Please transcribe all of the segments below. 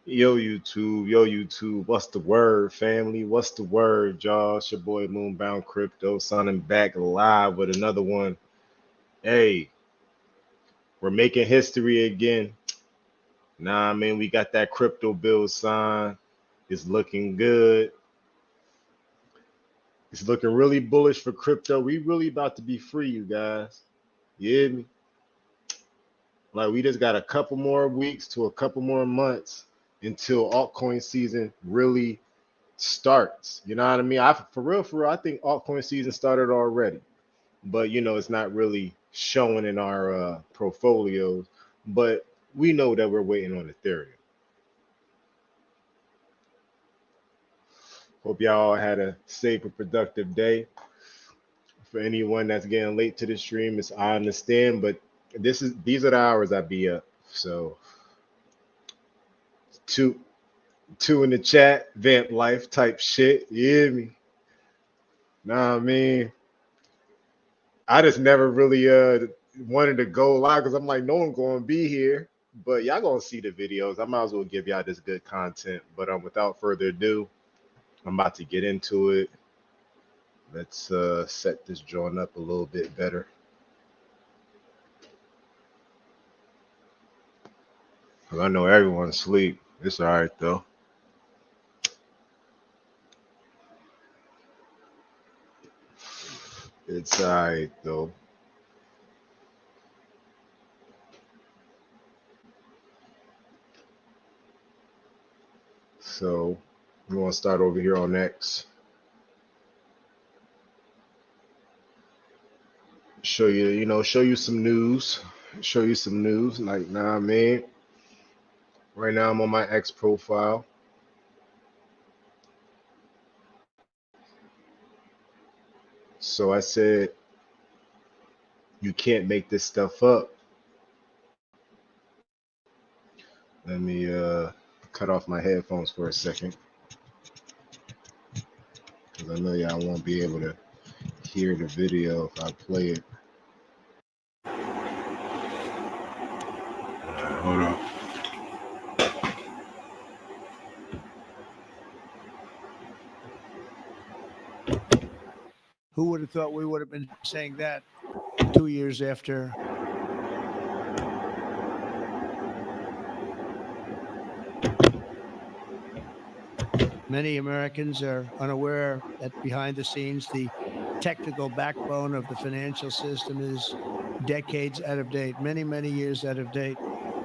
Yo YouTube, what's the word, family? What's the word, y'all? It's your boy Moonbound Crypto, signing back live with another one. Hey, we're making history again. Nah, man, we got that crypto bill signed. It's looking good. It's looking really bullish for crypto. We really about to be free, you guys. You hear me? Like we just got a couple more weeks to a couple more months until altcoin season really starts. You know what I mean? For real, I think altcoin season started already, but it's not really showing in our portfolios. But we know that we're waiting on Ethereum. Hope y'all had a safe and productive day. For anyone that's getting late to the stream, I understand, but these are the hours I be up. So two in the chat, vamp life type shit. You hear me? Nah, I mean, I just never really wanted to go live because I'm like, no one gonna be here. But y'all gonna see the videos. I might as well give y'all this good content. But without further ado, I'm about to get into it. Let's set this joint up a little bit better. Cause I know everyone's asleep. It's all right though. It's all right though. So we want to start over here on X. Show you some news. Show you some news. Like, nah, man. Right now I'm on my X profile. So I said, you can't make this stuff up. Let me cut off my headphones for a second. Because I know y'all won't be able to hear the video if I play it. Hold on. Who would have thought we would have been saying that 2 years after? Many Americans are unaware that behind the scenes, the technical backbone of the financial system is decades out of date, many, many years out of date.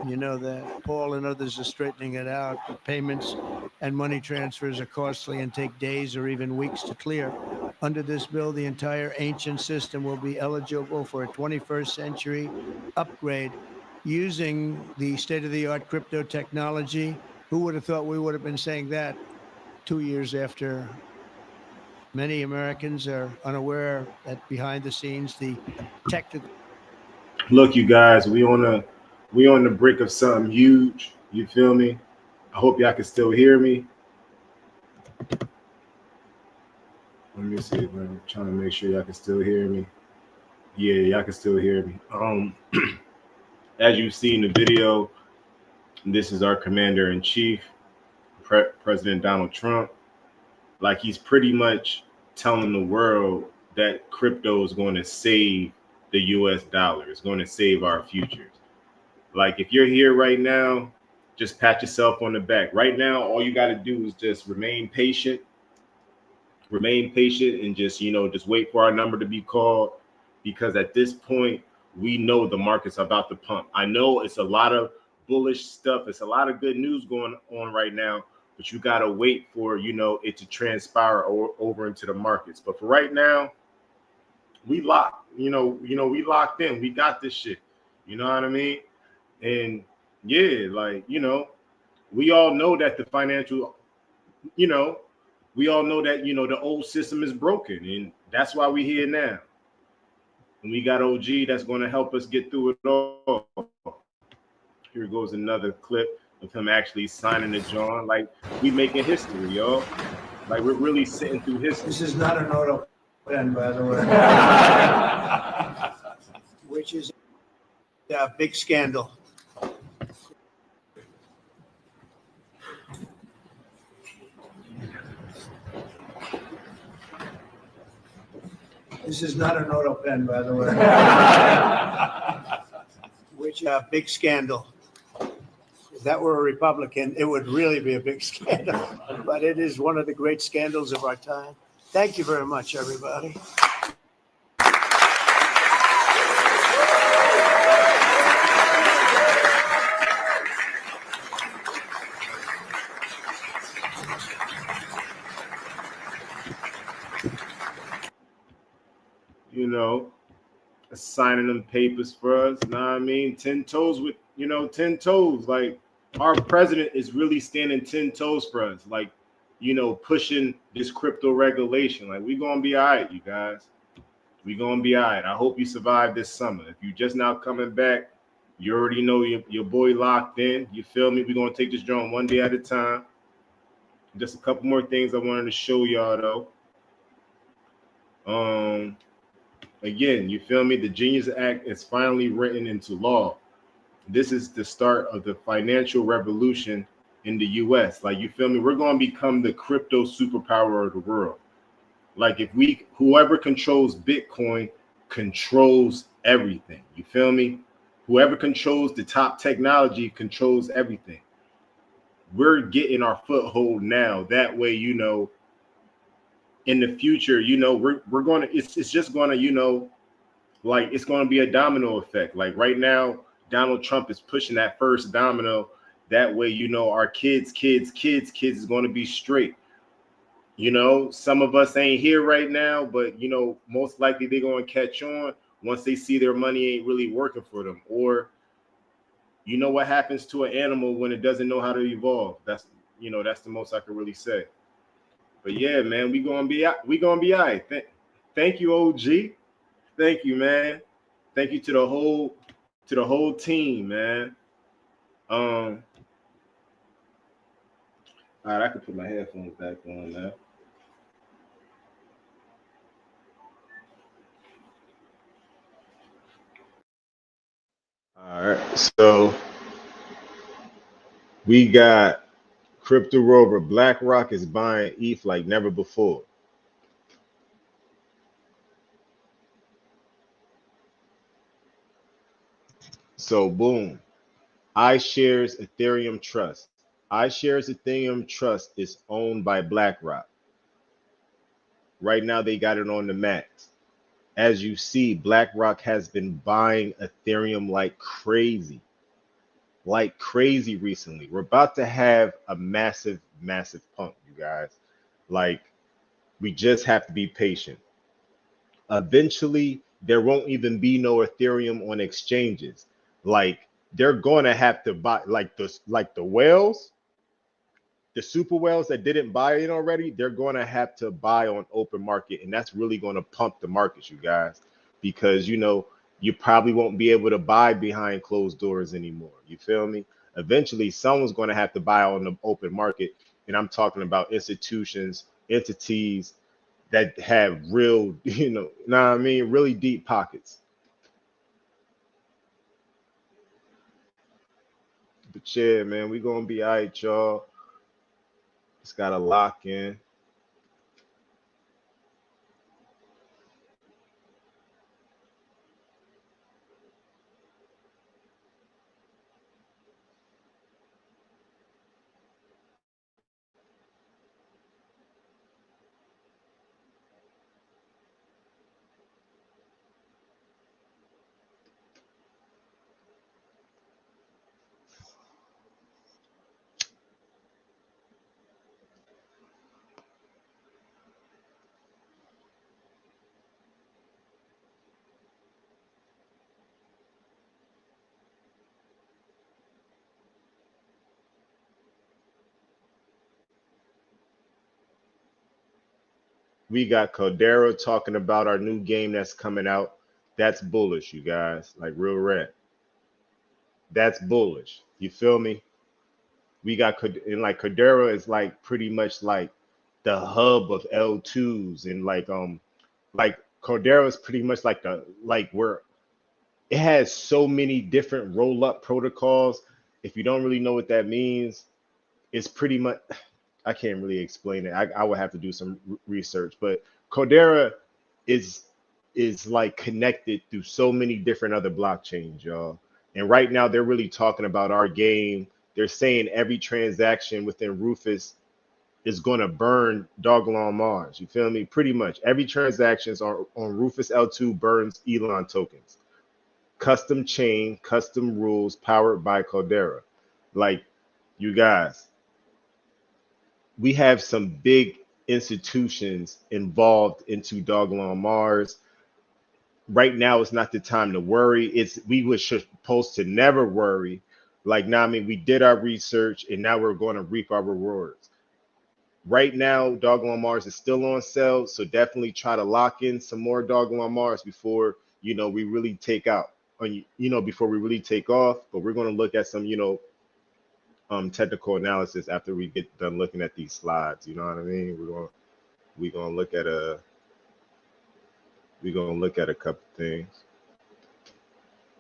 You know that Paul and others are straightening it out. Payments and money transfers are costly and take days or even weeks to clear. Under this bill, the entire ancient system will be eligible for a 21st century upgrade using the state-of-the-art crypto technology. Who would have thought we would have been saying that 2 years after? Many Americans are unaware that behind the scenes, the technical. Look, you guys, we on the brink of something huge. You feel me? I hope y'all can still hear me. Let me see. I'm trying to make sure y'all can still hear me. Yeah, y'all can still hear me. As you see in the video, this is our commander in chief, President Donald Trump. Like he's pretty much telling the world that crypto is going to save the US dollar. It's going to save our futures. Like if you're here right now, just pat yourself on the back. Right now, all you got to do is just remain patient and just wait for our number to be called, because at this point we know the market's about to pump. I know it's a lot of bullish stuff, it's a lot of good news going on right now, but you got to wait for it to transpire over into the markets. But for right now, we locked. We locked in. We got this shit. You know what I mean? And yeah, like we all know that the financial, we all know that the old system is broken, and that's why we're here now. And we got OG that's going to help us get through it all. Here goes another clip of him actually signing the John. Like, we making history, y'all. Like, we're really sitting through history. This is not an auto pen, by the way, which is a big scandal. This is not an auto pen, by the way. Which big scandal. If that were a Republican, it would really be a big scandal. But it is one of the great scandals of our time. Thank you very much, everybody. You know, signing them papers for us. Know what I mean? 10 toes with, 10 toes. Like, our president is really standing 10 toes for us. Like, pushing this crypto regulation. Like, we going to be all right, you guys. We going to be all right. I hope you survive this summer. If you just now coming back, you already know your boy locked in. You feel me? We're going to take this joint one day at a time. Just a couple more things I wanted to show y'all, though. Again, you feel me? The Genius Act is finally written into law. This is the start of the financial revolution in the US. Like, you feel me? We're going to become the crypto superpower of the world. Like, whoever controls Bitcoin controls everything. You feel me? Whoever controls the top technology controls everything. We're getting our foothold now. That way, in the future, we're going to, it's just going to, like, it's going to be a domino effect. Like, right now, Donald Trump is pushing that first domino. That way, our kids is going to be straight. Some of us ain't here right now, but, most likely they're going to catch on once they see their money ain't really working for them. Or, what happens to an animal when it doesn't know how to evolve. That's the most I can really say. But yeah, man, we gonna be all right. Thank you, OG. Thank you, man. Thank you to the whole team, man. All right, I can put my headphones back on now. All right, so we got Crypto Rover. BlackRock is buying ETH like never before. So boom, iShares Ethereum Trust. iShares Ethereum Trust is owned by BlackRock. Right now they got it on the max. As you see, BlackRock has been buying Ethereum like crazy recently. We're about to have a massive pump, you guys. Like, we just have to be patient. Eventually, there won't even be no Ethereum on exchanges. Like, they're going to have to buy, like the whales, the super whales that didn't buy it already, they're going to have to buy on open market, and that's really going to pump the markets, you guys, because you probably won't be able to buy behind closed doors anymore. You feel me? Eventually, someone's going to have to buy on the open market, and I'm talking about institutions, entities that have real, really deep pockets. But yeah, man, we gonna be all right, y'all. Just gotta lock in. We got Caldera talking about our new game that's coming out. That's bullish, you guys. Like, real red. That's bullish. You feel me? We got, and like, Caldera is like pretty much like the hub of L2s, and like Caldera is pretty much like where it has so many different roll-up protocols. If you don't really know what that means, it's pretty much, I can't really explain it. I would have to do some research, but Caldera is is like connected through so many different other blockchains, y'all. And right now they're really talking about our game. They're saying every transaction within Rufus is going to burn Dogelon Mars. You feel me? Pretty much every transactions on Rufus L2 burns Elon tokens. Custom chain, custom rules powered by Caldera. Like, you guys, we have some big institutions involved into Dogelon Mars. Right now it's not the time to worry. It's we were supposed to never worry. Like now, I mean, we did our research and now we're going to reap our rewards. Right now, Dogelon Mars is still on sale, so definitely try to lock in some more Dogelon Mars before we really take out, before we really take off. But we're going to look at some technical analysis after we get done looking at these slides. You know what I mean? We're gonna look at a couple things.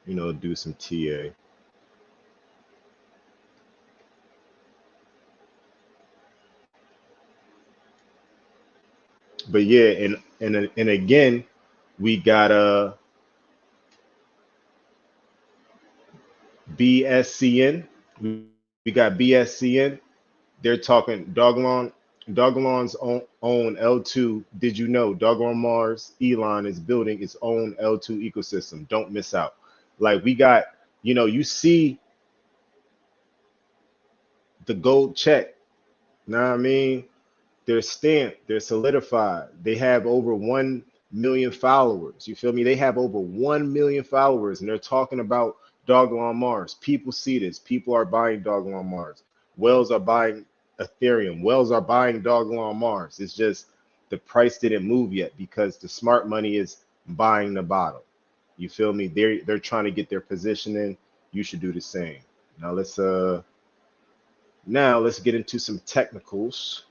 Do some TA. But yeah, and again, we got BSCN. We got BSCN. They're talking Dogelon's own L2. Did you know Dogelon Mars Elon is building its own L2 ecosystem? Don't miss out. Like we got, you see the gold check. Know what I mean? They're stamped, they're solidified. They have over 1 million followers. You feel me? They have over 1 million followers, and they're talking about Dogelon Mars. People see this. People are buying Dogelon Mars. Whales are buying Ethereum. Whales are buying Dogelon Mars. It's just the price didn't move yet because the smart money is buying the bottom. You feel me? They're trying to get their position in. You should do the same. Now let's get into some technicals.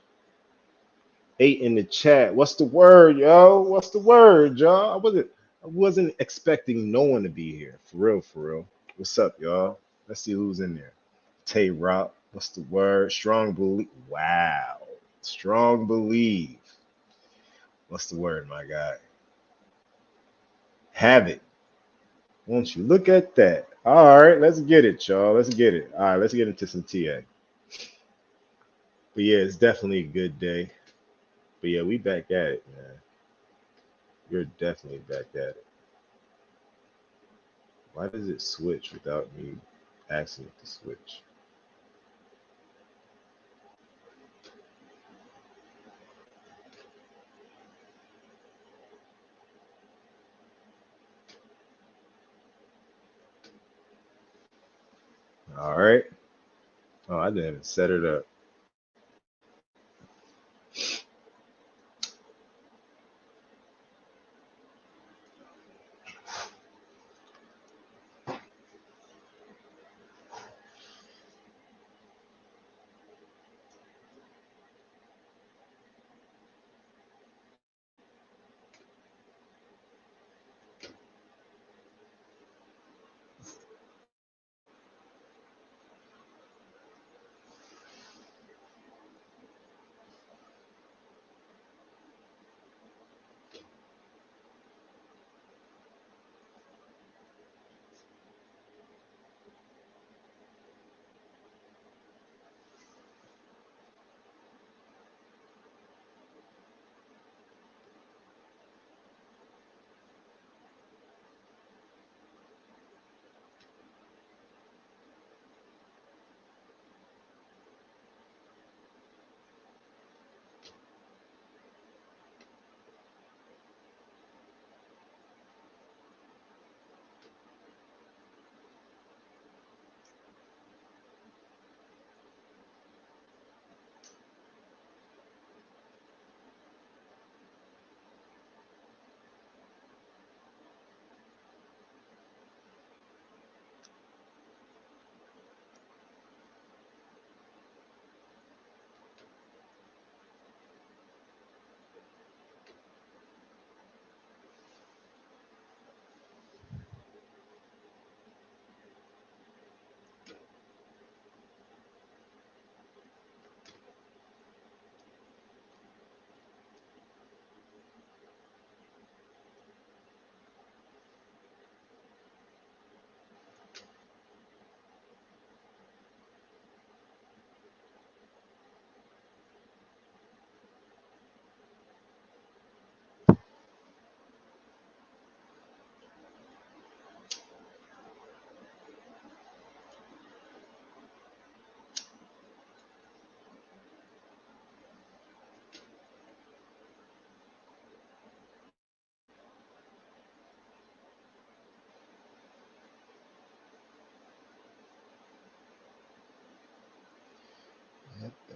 8 in the chat. What's the word, yo? What's the word, y'all? I wasn't expecting no one to be here. For real, for real. What's up, y'all? Let's see who's in there. Tay Rock. What's the word? Strong believe. Wow. Strong believe. What's the word, my guy? Have it. Won't you look at that? All right, let's get it, y'all. Let's get it. All right, let's get into some TA. But yeah, it's definitely a good day. But yeah, we back at it, man. You're definitely back at it. Why does it switch without me asking it to switch? All right. Oh, I didn't even set it up.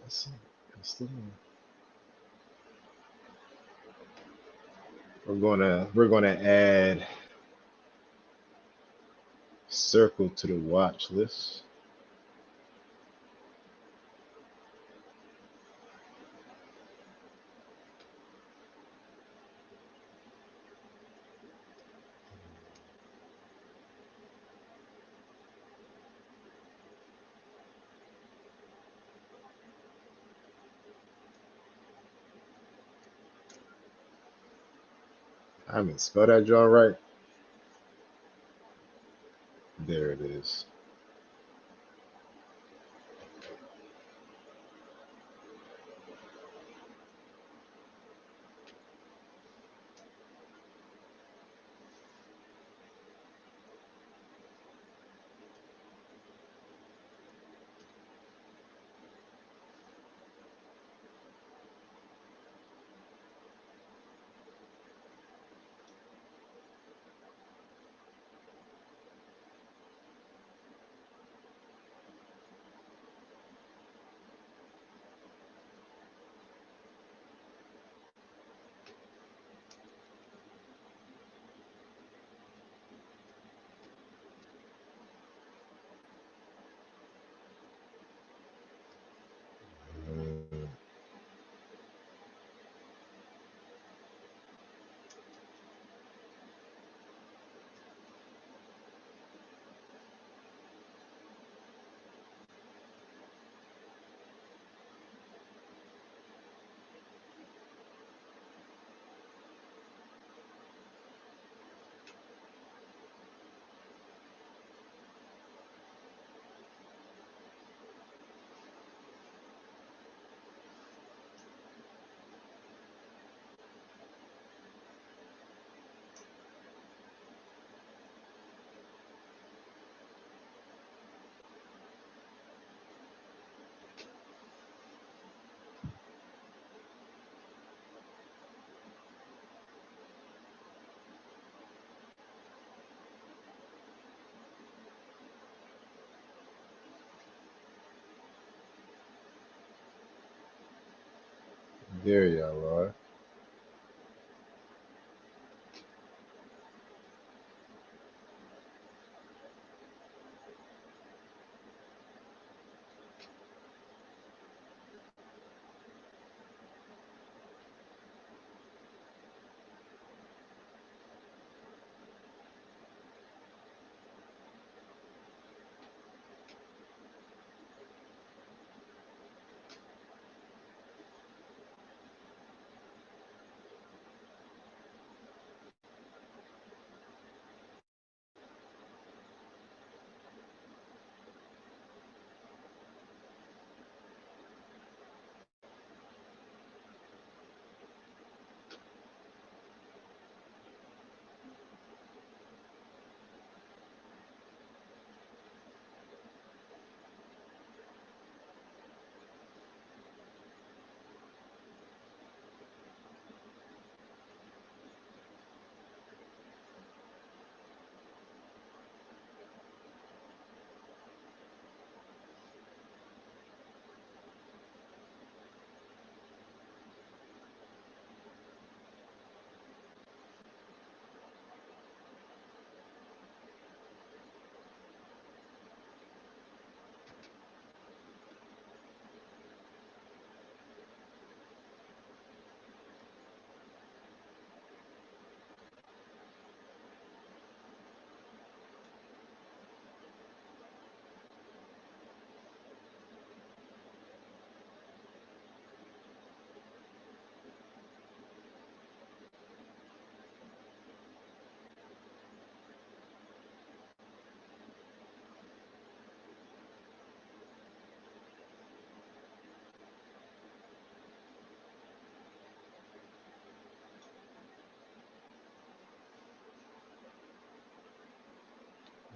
Let's see. We're gonna add circle to the watch list. I haven't spelled that John right. There it is. There y'all are.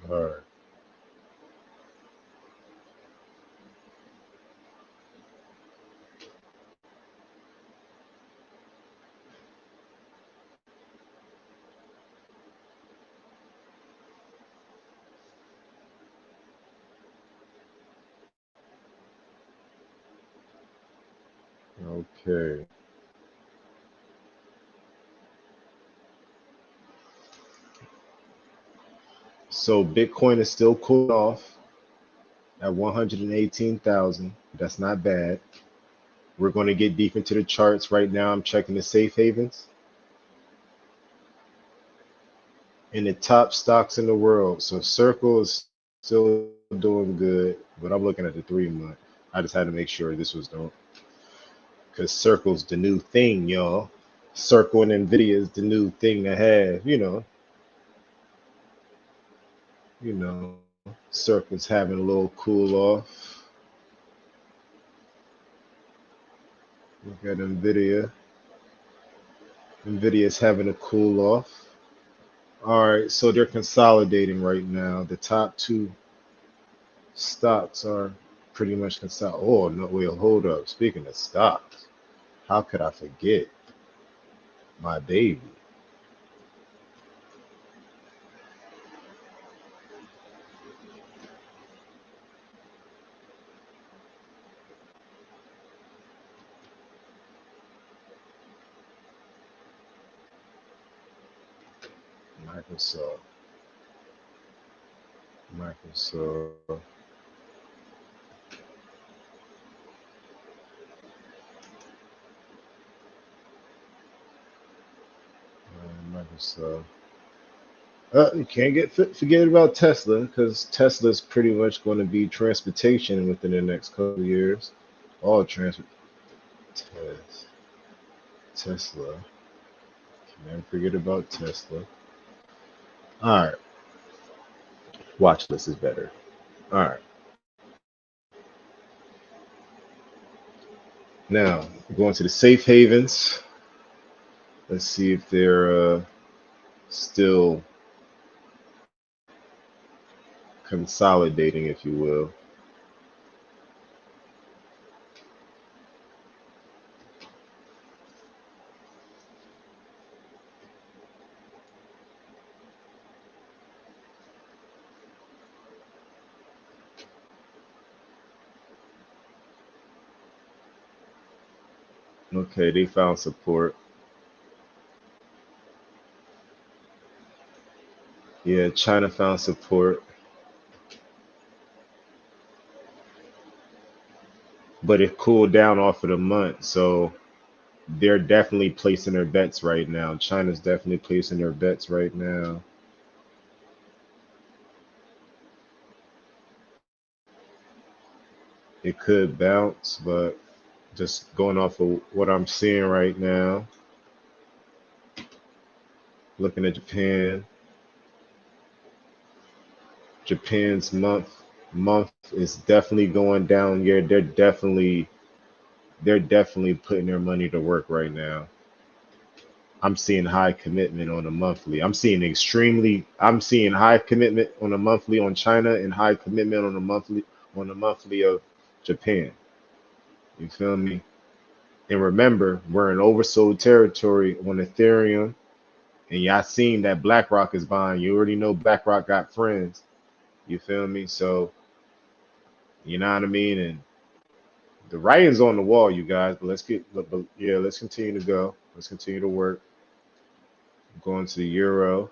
All right. Okay. So Bitcoin is still cooling off at 118,000. That's not bad. We're going to get deep into the charts right now. I'm checking the safe havens and the top stocks in the world. So Circle is still doing good, but I'm looking at the 3 month. I just had to make sure this was the because Circle's the new thing, y'all. Circle and Nvidia is the new thing to have. Circle's having a little cool off. Look at Nvidia. Nvidia's having a cool off. All right, so they're consolidating right now. The top two stocks are pretty much consolidated. Oh no, wait, hold up. Speaking of stocks, how could I forget my baby? Microsoft. Microsoft. Microsoft. You can't forget about Tesla because Tesla's pretty much going to be transportation within the next couple of years. All transport. Tesla. Can never forget about Tesla. All right. Watch list is better. All right. Now, going to the safe havens. Let's see if they're still consolidating, if you will. Okay, they found support. Yeah, China found support, but it cooled down off of the month. So they're definitely placing their bets right now. China's definitely placing their bets right now. It could bounce, but just going off of what I'm seeing right now, looking at Japan, Japan's month is definitely going down. Yeah, they're definitely putting their money to work right now. I'm seeing high commitment on a monthly. I'm seeing high commitment on a monthly on China and high commitment on a monthly of Japan. You feel me? And remember, we're in oversold territory on Ethereum. And y'all seen that BlackRock is buying. You already know BlackRock got friends. You feel me? So, you know what I mean? And the writing's on the wall, you guys. But let's continue to go. Let's continue to work. Going to the euro.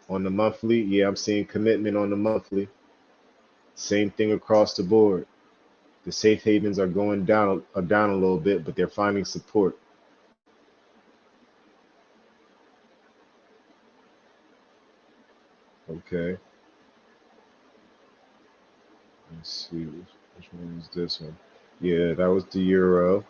On the monthly, yeah, I'm seeing commitment on the monthly. Same thing across the board. The safe havens are going down a little bit, but they're finding support. Okay. Let's see. Which one is this one? Yeah, that was the euro.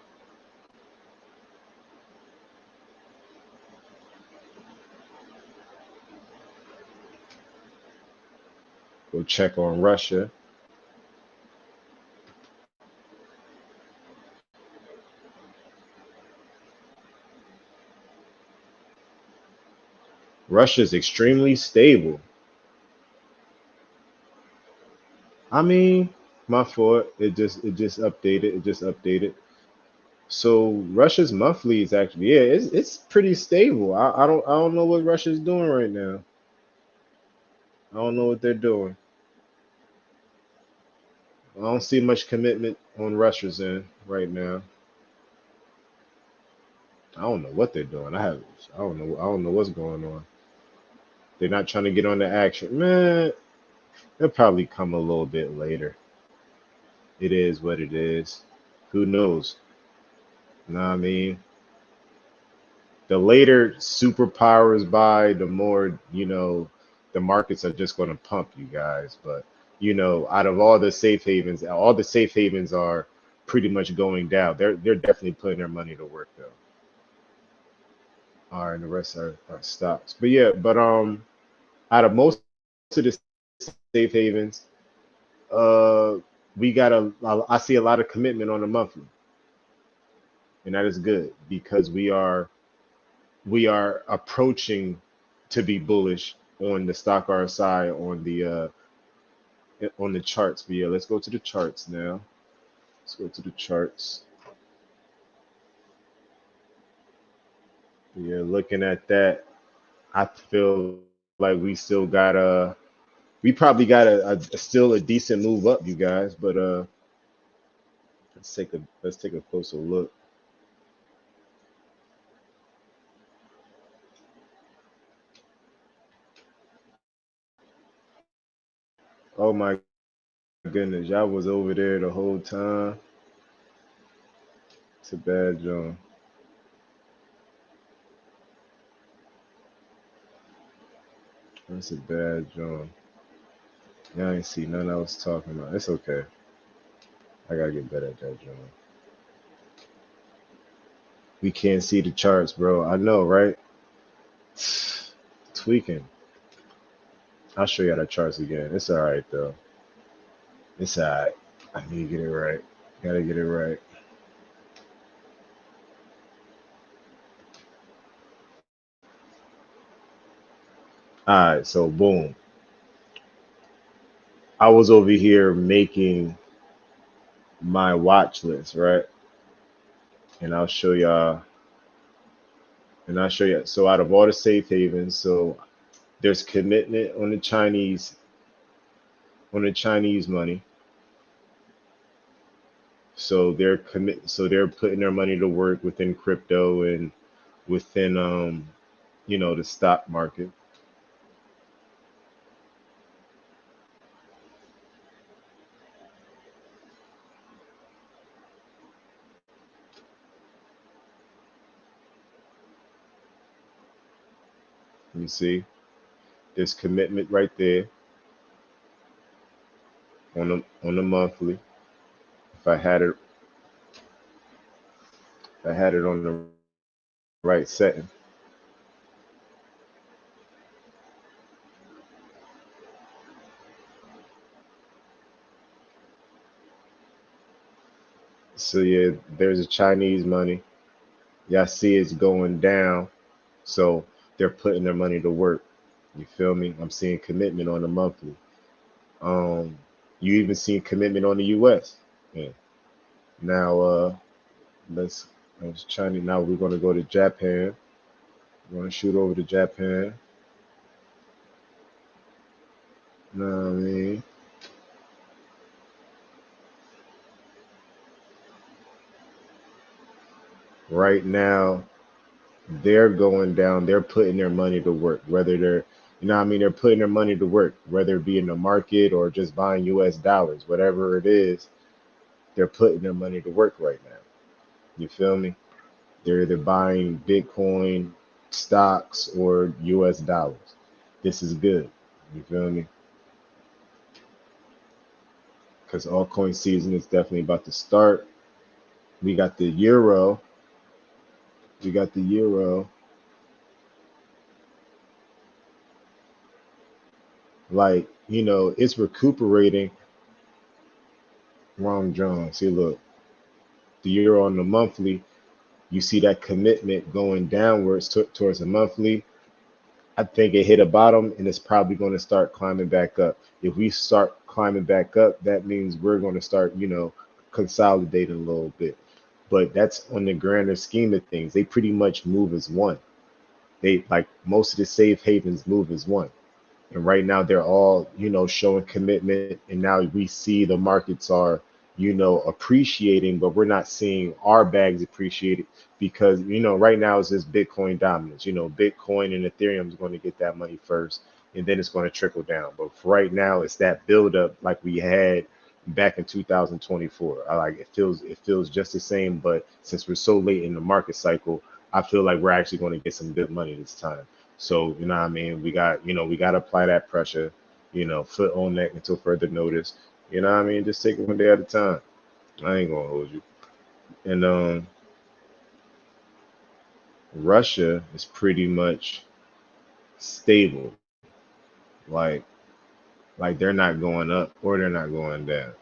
Go check on Russia. Russia's extremely stable. I mean, my fault. It just updated. It just updated. So Russia's monthly is actually, yeah, it's pretty stable. I don't know what Russia's doing right now. I don't know what they're doing. I don't see much commitment on Russia's end right now. I don't know what they're doing. I don't know. I don't know what's going on. They're not trying to get on the action. Man, they'll probably come a little bit later. It is what it is. Who knows? Know what I mean? The later superpowers buy, the more, the markets are just going to pump you guys. But, out of all the safe havens are pretty much going down. They're definitely putting their money to work though. All right, and the rest are stocks. But yeah, but out of most of the safe havens, uh, we got I see a lot of commitment on the monthly, and that is good because we are approaching to be bullish on the stock RSI on the charts. But yeah, let's go to the charts now. Let's go to the charts. Yeah, looking at that, I feel like we probably got still a decent move up, you guys. But let's take a closer look. Oh my goodness, y'all was over there the whole time. It's a bad joint. That's a bad joint. Y'all ain't see none I was talking about. It's okay. I gotta get better at that joint. We can't see the charts, bro. I know, right? Tweaking. I'll show you the charts again. It's all right though. It's all right. I need to get it right. Gotta get it right. All right. So boom. I was over here making my watch list, right? And I'll show y'all. And I'll show you. So out of all the safe havens, so there's commitment on the Chinese money. So they're putting their money to work within crypto and within the stock market. You see, there's commitment right there on the monthly. If I had it, if I had it on the right setting. So yeah, there's a Chinese money. Y'all see it's going down. So they're putting their money to work. You feel me? I'm seeing commitment on the monthly. Um, you even see commitment on the US. Yeah. Now let's let's China. Now we're gonna go to Japan. We're gonna shoot over to Japan. Know what I mean? Right now, they're going down. They're putting their money to work. Whether they're, what I mean, they're putting their money to work, whether it be in the market or just buying U.S. dollars, whatever it is, they're putting their money to work right now. You feel me? They're either buying Bitcoin, stocks, or U.S. dollars. This is good. You feel me? Because altcoin season is definitely about to start. We got the euro. We got the euro. Like, it's recuperating. Wrong John. See, look, the euro on the monthly, you see that commitment going downwards towards the monthly. I think it hit a bottom and it's probably going to start climbing back up. If we start climbing back up, that means we're going to start, consolidating a little bit. But that's on the grander scheme of things. They pretty much move as one. They like most of the safe havens move as one. And right now they're all, showing commitment. And now we see the markets are, appreciating, but we're not seeing our bags appreciated because, right now it's just Bitcoin dominance. Bitcoin and Ethereum is going to get that money first, and then it's going to trickle down. But for right now, it's that buildup like we had back in 2024. I like it feels just the same, but since we're so late in the market cycle, I feel like we're actually going to get some good money this time. So, what I mean? We got to apply that pressure, foot on neck until further notice. What I mean? Just take it one day at a time. I ain't gonna hold you. And Russia is pretty much stable. Like like they're not going up or they're not going down.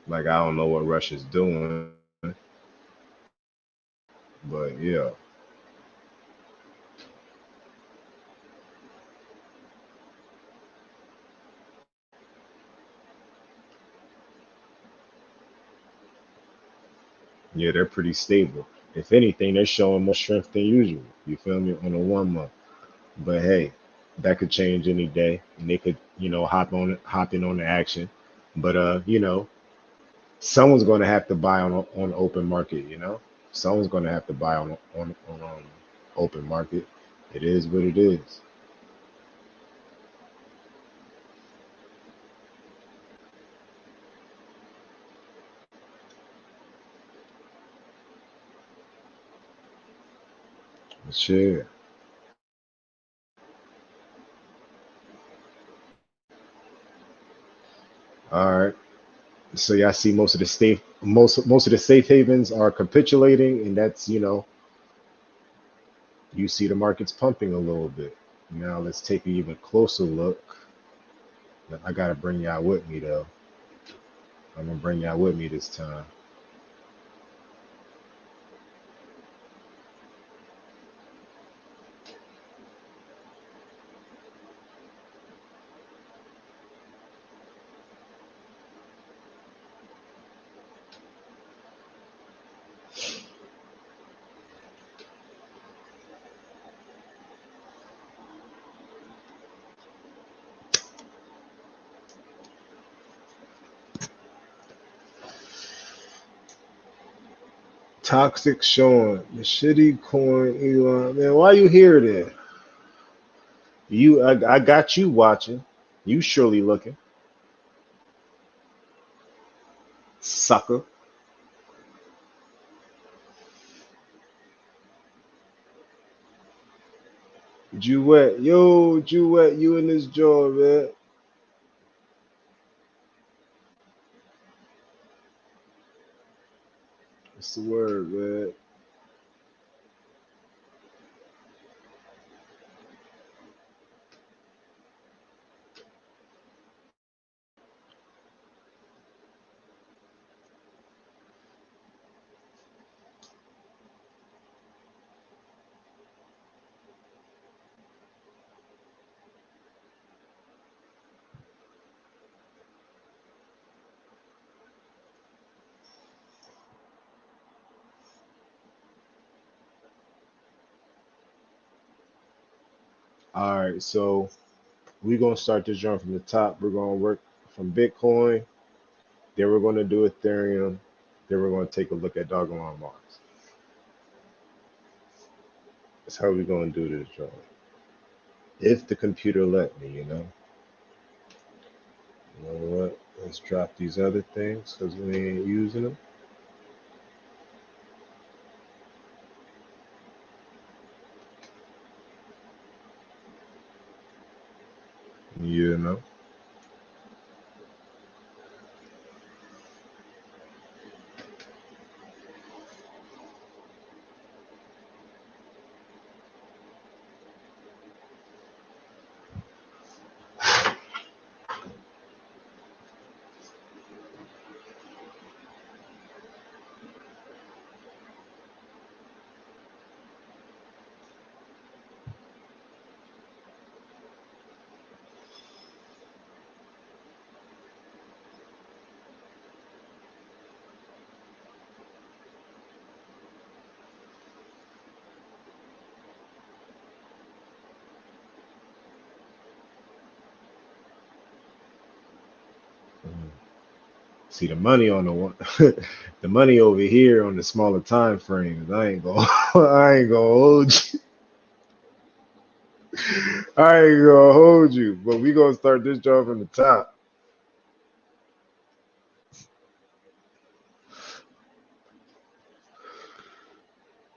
Like I don't know what Russia's doing, but yeah. Yeah, they're pretty stable. If anything, they're showing more strength than usual. You feel me? On a 1 month. But hey, that could change any day, and they could, hop in on the action. But someone's going to have to buy on open market. Someone's going to have to buy on open market. It is what it is. Sure. All right. So y'all see most of the safe havens are capitulating, and that's you see the markets pumping a little bit. Now let's take an even closer look. I gotta bring y'all with me though. I'm gonna bring y'all with me this time. Toxic Sean, the shitty coin Elon. Man, why you here then? I got you watching. You surely looking, sucker. Jewett, yo, Jewett, you in this jaw, man. What's the word, man? All right, so we're gonna start this joint from the top. We're gonna work from Bitcoin, then we're gonna do Ethereum, then we're gonna take a look at Dogelon Mars. That's how we're gonna do this joint. If the computer let me. You know what? Let's drop these other things because we ain't using them. You know. See the money on the one, the money over here on the smaller time frames. I ain't gonna, I ain't gonna hold you. I ain't gonna hold you. But we gonna start this job from the top.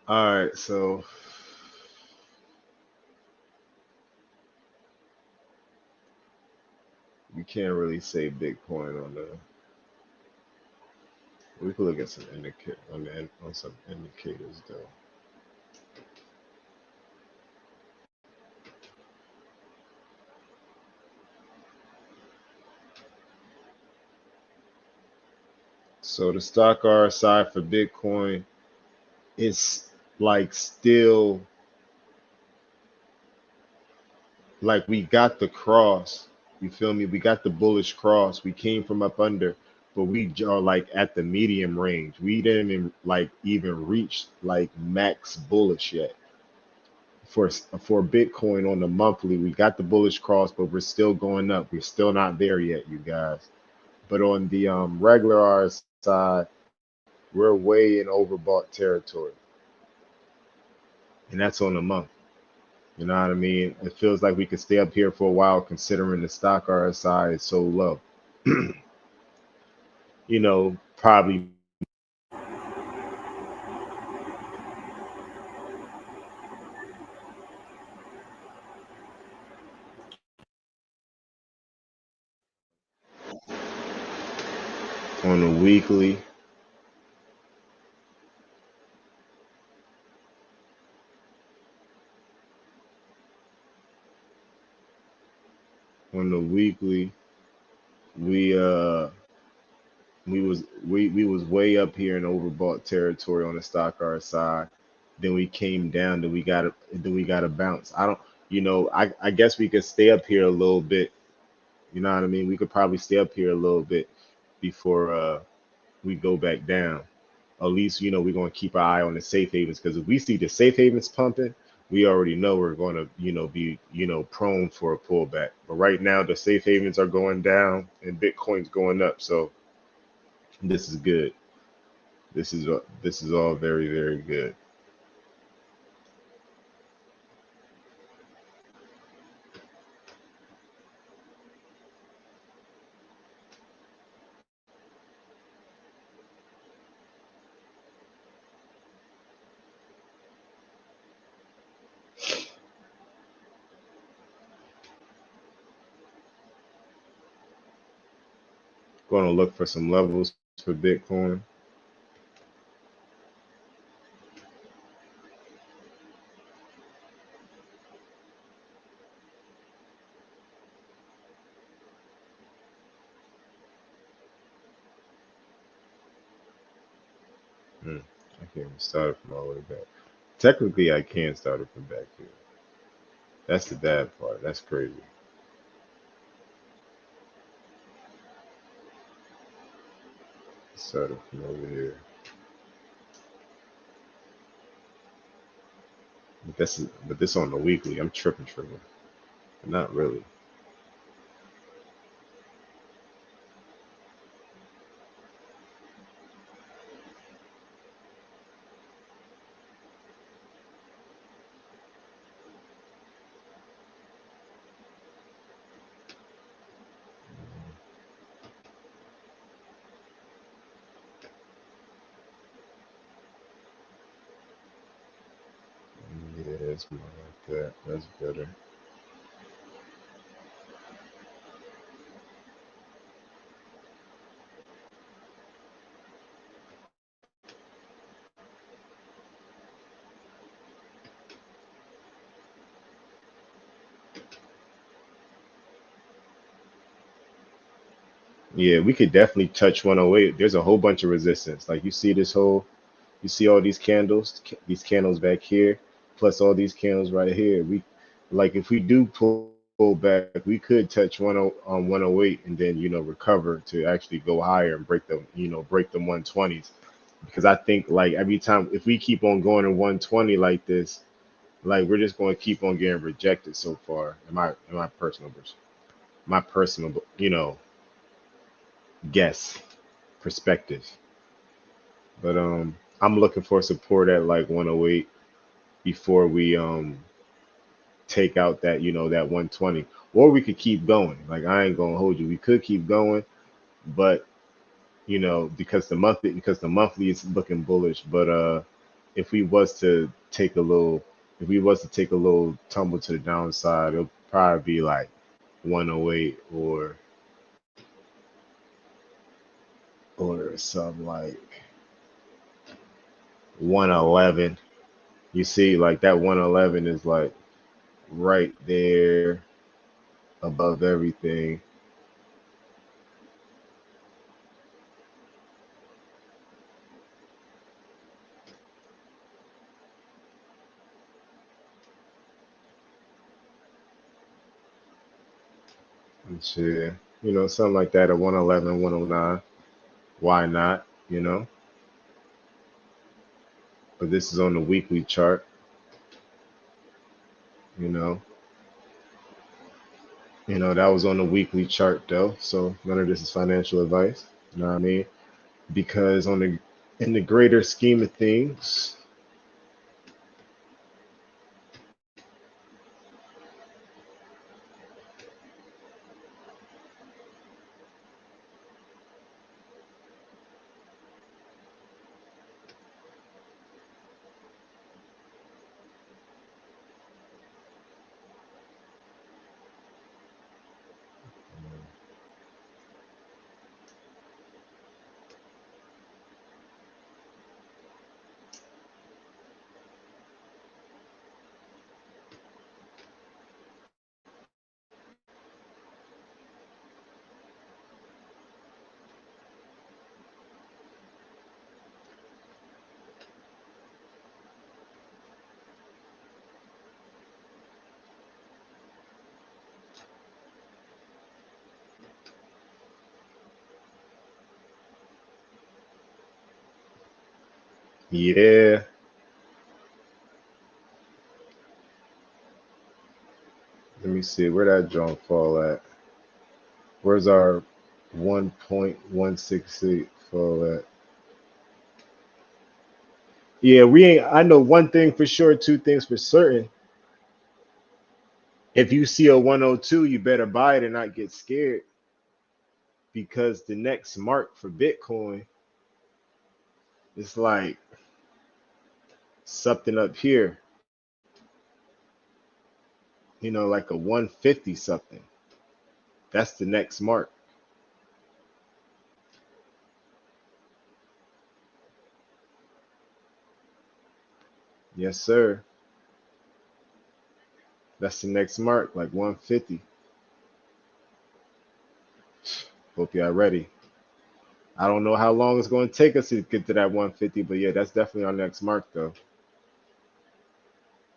All right, so we can't really say Bitcoin on the. We could look at some indicator on some indicators though. So the stock RSI for Bitcoin is like still like we got the cross. You feel me? We got the bullish cross. We came from up under, but we are like at the medium range. We didn't even reach like max bullish yet. For Bitcoin on the monthly, we got the bullish cross, but we're still going up. We're still not there yet, you guys. But on the regular RSI, we're way in overbought territory, and that's on the month. You know what I mean? It feels like we could stay up here for a while, considering the stock RSI is so low. You know, probably on a weekly. On the weekly, we we was way up here in overbought territory on the stock RSI. Then we came down. Then we got a bounce. I don't. You know, I guess we could stay up here a little bit. You know what I mean? We could probably stay up here a little bit before we go back down. At least, you know, we're going to keep our eye on the safe havens, because if we see the safe havens pumping, we already know we're going to, you know, be, you know, prone for a pullback. But right now, the safe havens are going down and Bitcoin's going up. So this is good. This is all very, very good. Going to look for some levels for Bitcoin. I can't even start it from all the way back. Technically, I can start it from back here. That's the bad part. That's crazy. Start it from over here. But this on the weekly. I'm tripping. Not really. Yeah, it's more like that. That's better. Yeah, we could definitely touch 108. There's a whole bunch of resistance. Like you see all these candles back here, plus all these candles right here. Like if we do pull back, we could touch 108 and then, you know, recover to actually go higher and break the 120s. Because I think like every time if we keep on going to 120 like this, like we're just going to keep on getting rejected so far. My personal, you know, guess. perspective. But I'm looking for support at like 108 before we take out that, that 120. Or we could keep going. Like I ain't gonna hold you. We could keep going, but because the monthly is looking bullish. But if we was to take a little if we was to take a little tumble to the downside, it'll probably be like 108 or something like 111. You see, like that 111 is like right there above everything. And shit, something like that at 111, 109. Why not? But this is on the weekly chart, you know. That was on the weekly chart though, so none of this is financial advice. You know what I mean? Because in the greater scheme of things, yeah. Let me see where that jump fall at. Where's our 1.168 fall at? Yeah, we ain't. I know one thing for sure, two things for certain. If you see a 102, you better buy it and not get scared because the next mark for Bitcoin is like something up here, like a 150 something. That's the next mark. Yes, sir. That's the next mark, like 150. Hope y'all ready. I don't know how long it's going to take us to get to that 150, but yeah, that's definitely our next mark, though.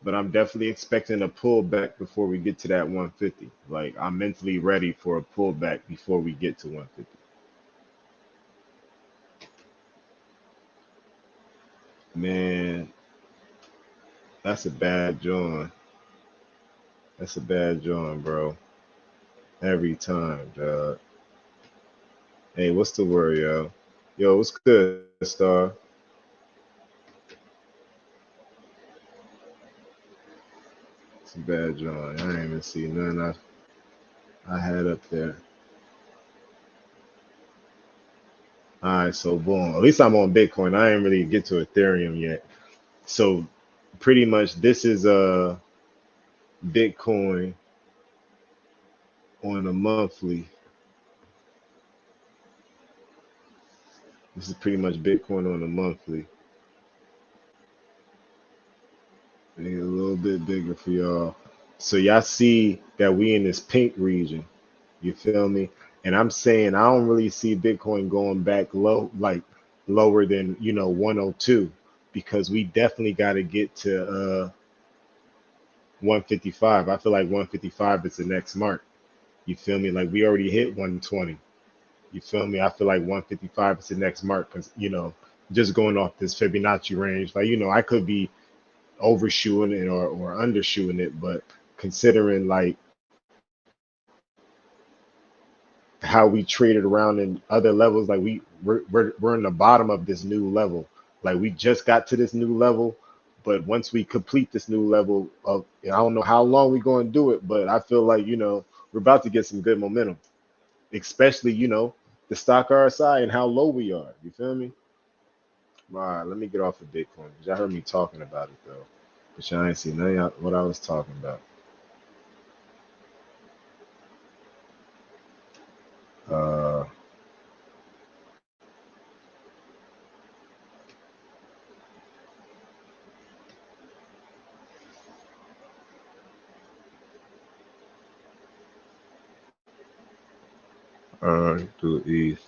But I'm definitely expecting a pullback before we get to that 150. Like, I'm mentally ready for a pullback before we get to 150. Man, that's a bad joint. That's a bad joint, bro. Every time, dog. Hey, what's the word, yo? Yo, what's good, Star? It's a bad joint. I ain't even see none I had up there. All right, so boom. At least I'm on Bitcoin. I ain't really get to Ethereum yet. So pretty much this is Bitcoin on a monthly. This is pretty much Bitcoin on a monthly. Make it a little bit bigger for y'all. So y'all see that we in this pink region. You feel me? And I'm saying I don't really see Bitcoin going back low, like lower than 102, because we definitely got to get to 155. I feel like 155 is the next mark. You feel me? Like we already hit 120. You feel me? I feel like 155 is the next mark because just going off this Fibonacci range, like I could be overshooting it or undershooting it, but considering like how we traded around in other levels, like we're in the bottom of this new level. Like we just got to this new level, but once we complete this new level of, I don't know how long we're going to do it, but I feel like we're about to get some good momentum, especially the stock RSI and how low we are. You feel me? All right, let me get off of Bitcoin because y'all heard me talking about it though, but y'all ain't see none of what I was talking about. Uh, to ETH.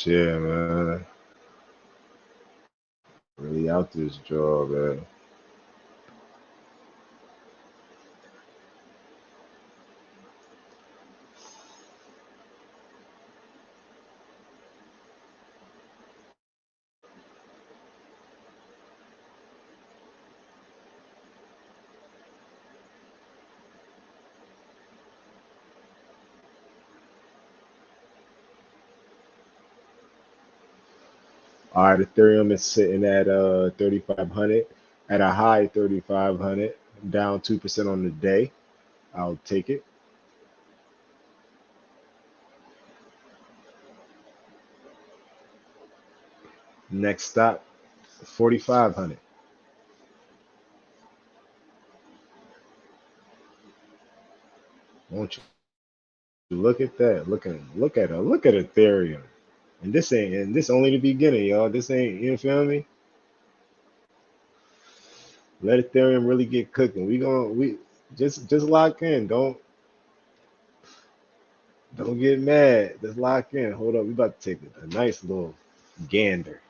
Yeah, man. Really out this job, man. All right, Ethereum is sitting at 3,500, at a high 3,500, down 2% on the day. I'll take it. Next stop, 4,500. Won't you look at that? Look at Ethereum. And this only the beginning, y'all. This ain't, you feel me? Let Ethereum really get cooking. We just lock in. Don't get mad. Just lock in. Hold up. We about to take a nice little gander.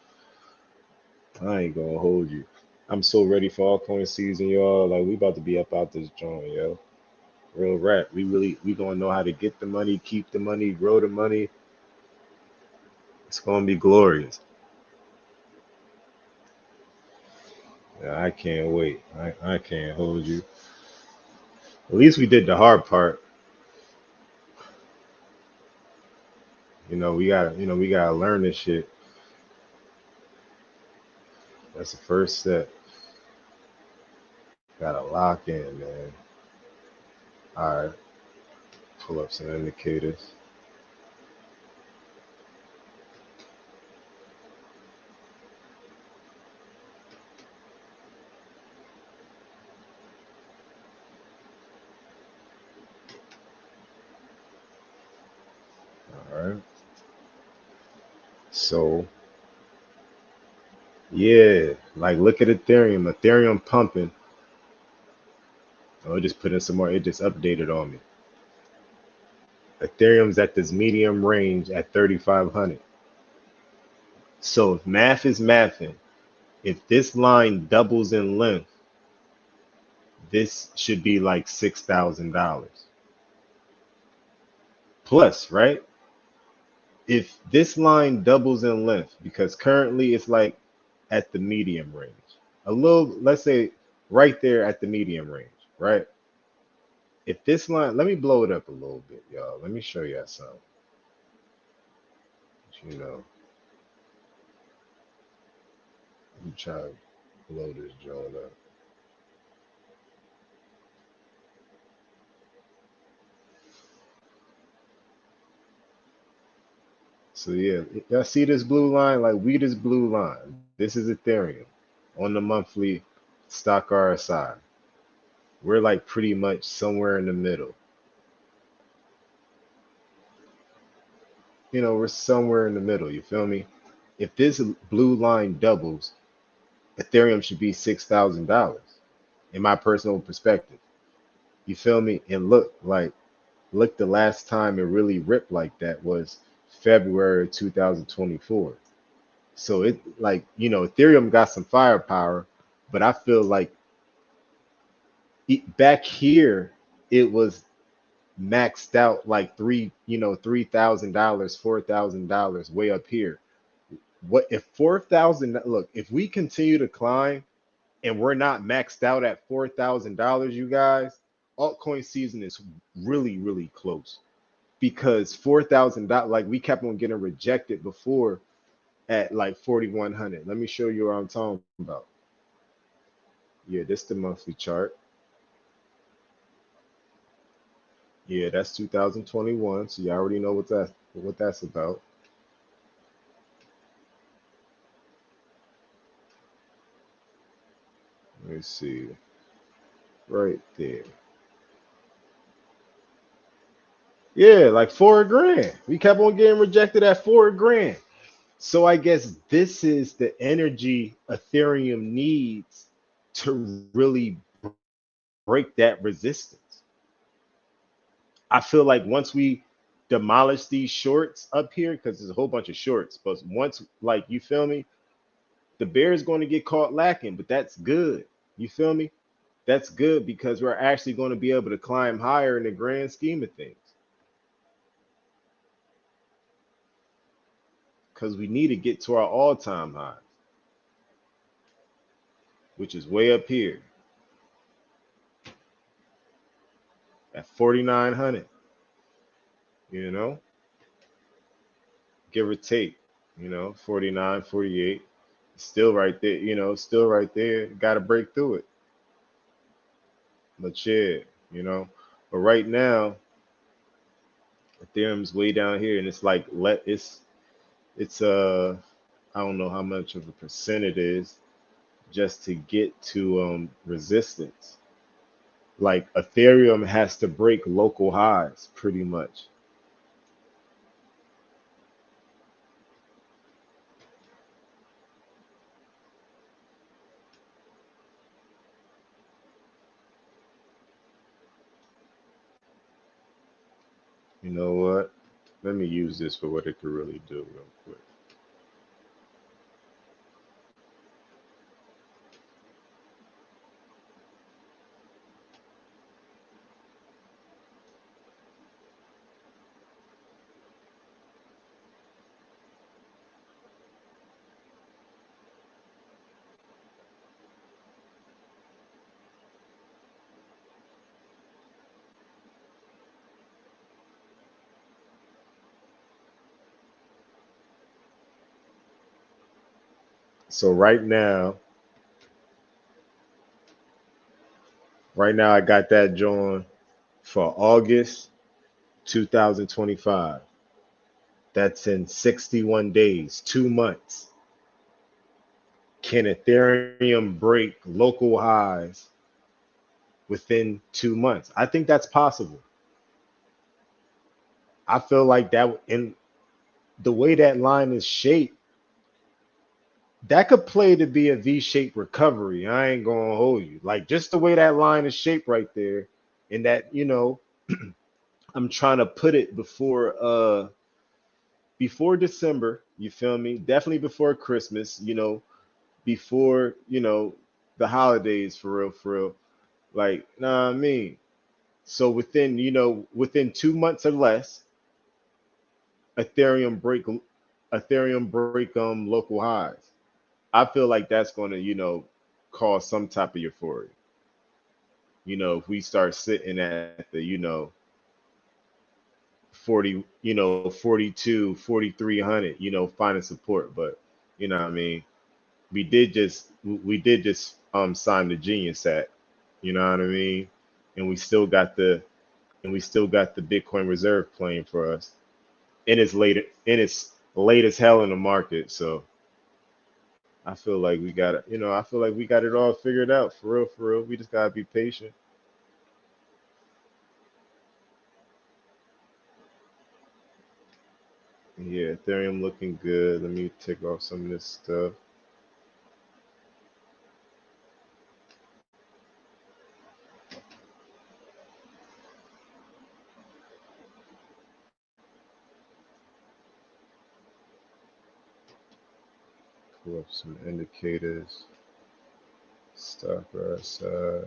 I ain't gonna hold you. I'm so ready for altcoin season, y'all. Like we about to be up out this joint, yo. Real rap. We gonna know how to get the money, keep the money, grow the money. It's gonna be glorious. Yeah, I can't wait. I can't hold you. At least we did the hard part. We gotta learn this shit. That's the first step. Gotta lock in, man. All right, pull up some indicators. All right. So yeah, like look at Ethereum. Ethereum pumping. Oh, it just put in some more. It just updated on me. Ethereum's at this medium range at 3,500. So if math is mathing, if this line doubles in length, this should be like $6,000 plus, right? If this line doubles in length, because currently it's like at the medium range, a little, let's say right there at the medium range, right? If this line, let me blow it up a little bit, y'all. Let me show you something. You know, let me try to blow this joint up. So yeah, y'all see this blue line? Like we this blue line. This is Ethereum on the monthly stock RSI. We're like pretty much somewhere in the middle. We're somewhere in the middle. You feel me? If this blue line doubles, Ethereum should be $6,000 in my personal perspective. You feel me? And look, the last time it really ripped like that was February 2024. So it like, Ethereum got some firepower, but I feel like back here it was maxed out like $3,000, $4,000 way up here. What if 4,000? Look, if we continue to climb and we're not maxed out at $4,000, you guys, altcoin season is really, really close because $4,000, like we kept on getting rejected before at like 4,100. Let me show you what I'm talking about. Yeah, this the monthly chart. Yeah, that's 2021. So you already know what that's about. Let me see. Right there. Yeah, like 4 grand. We kept on getting rejected at 4 grand. So I guess this is the energy Ethereum needs to really break that resistance. I feel like once we demolish these shorts up here, because there's a whole bunch of shorts, but once, like, you feel me, the bear is going to get caught lacking, but that's good. You feel me? That's good because we're actually going to be able to climb higher in the grand scheme of things. Because we need to get to our all-time high, which is way up here at 4,900, you know, give or take, 49, 48. Still right there, still right there. Got to break through it. But yeah, you know, but right now, Ethereum's way down here, and it's like it's I don't know how much of a percent it is just to get to resistance. Like Ethereum has to break local highs pretty much. You know what? Let me use this for what it could really do real quick. So right now I got that join for August 2025. That's in 61 days, 2 months. Can Ethereum break local highs within 2 months? I think that's possible. I feel like that, and the way that line is shaped, that could play to be a V-shaped recovery. I ain't gonna hold you. Like just the way that line is shaped right there, and that, I'm trying to put it before December, you feel me? Definitely before Christmas, before, the holidays for real, for real. Like, nah, I mean. So within 2 months or less, Ethereum break Ethereum break local highs. I feel like that's gonna, cause some type of euphoria. If we start sitting at the, 40, 42, 4,300, finding support. But what I mean, we did just sign the Genius Act, what I mean? And we still got the Bitcoin reserve playing for us. And it's late as hell in the market. So I feel like we got it all figured out for real, for real. We just gotta be patient. Yeah, Ethereum looking good. Let me take off some of this stuff. Pull up some indicators. Stop RSI.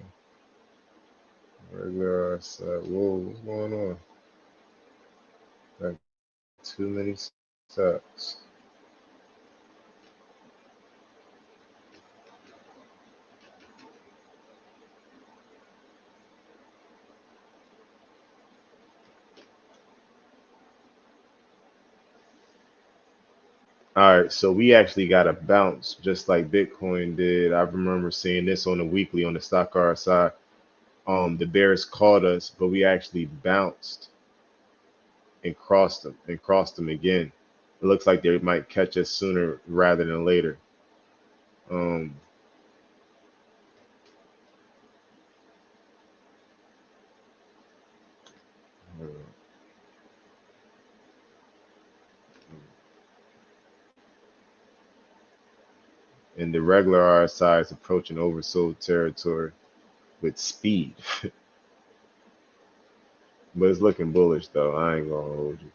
Regular set. Whoa, what's going on? Got too many steps. All right, so we actually got a bounce just like Bitcoin did. I remember seeing this on the weekly on the stock RSI. The bears caught us, but we actually bounced and crossed them again. It looks like they might catch us sooner rather than later. Um, and the regular RSI is approaching oversold territory with speed, but it's looking bullish though. I ain't gonna hold you.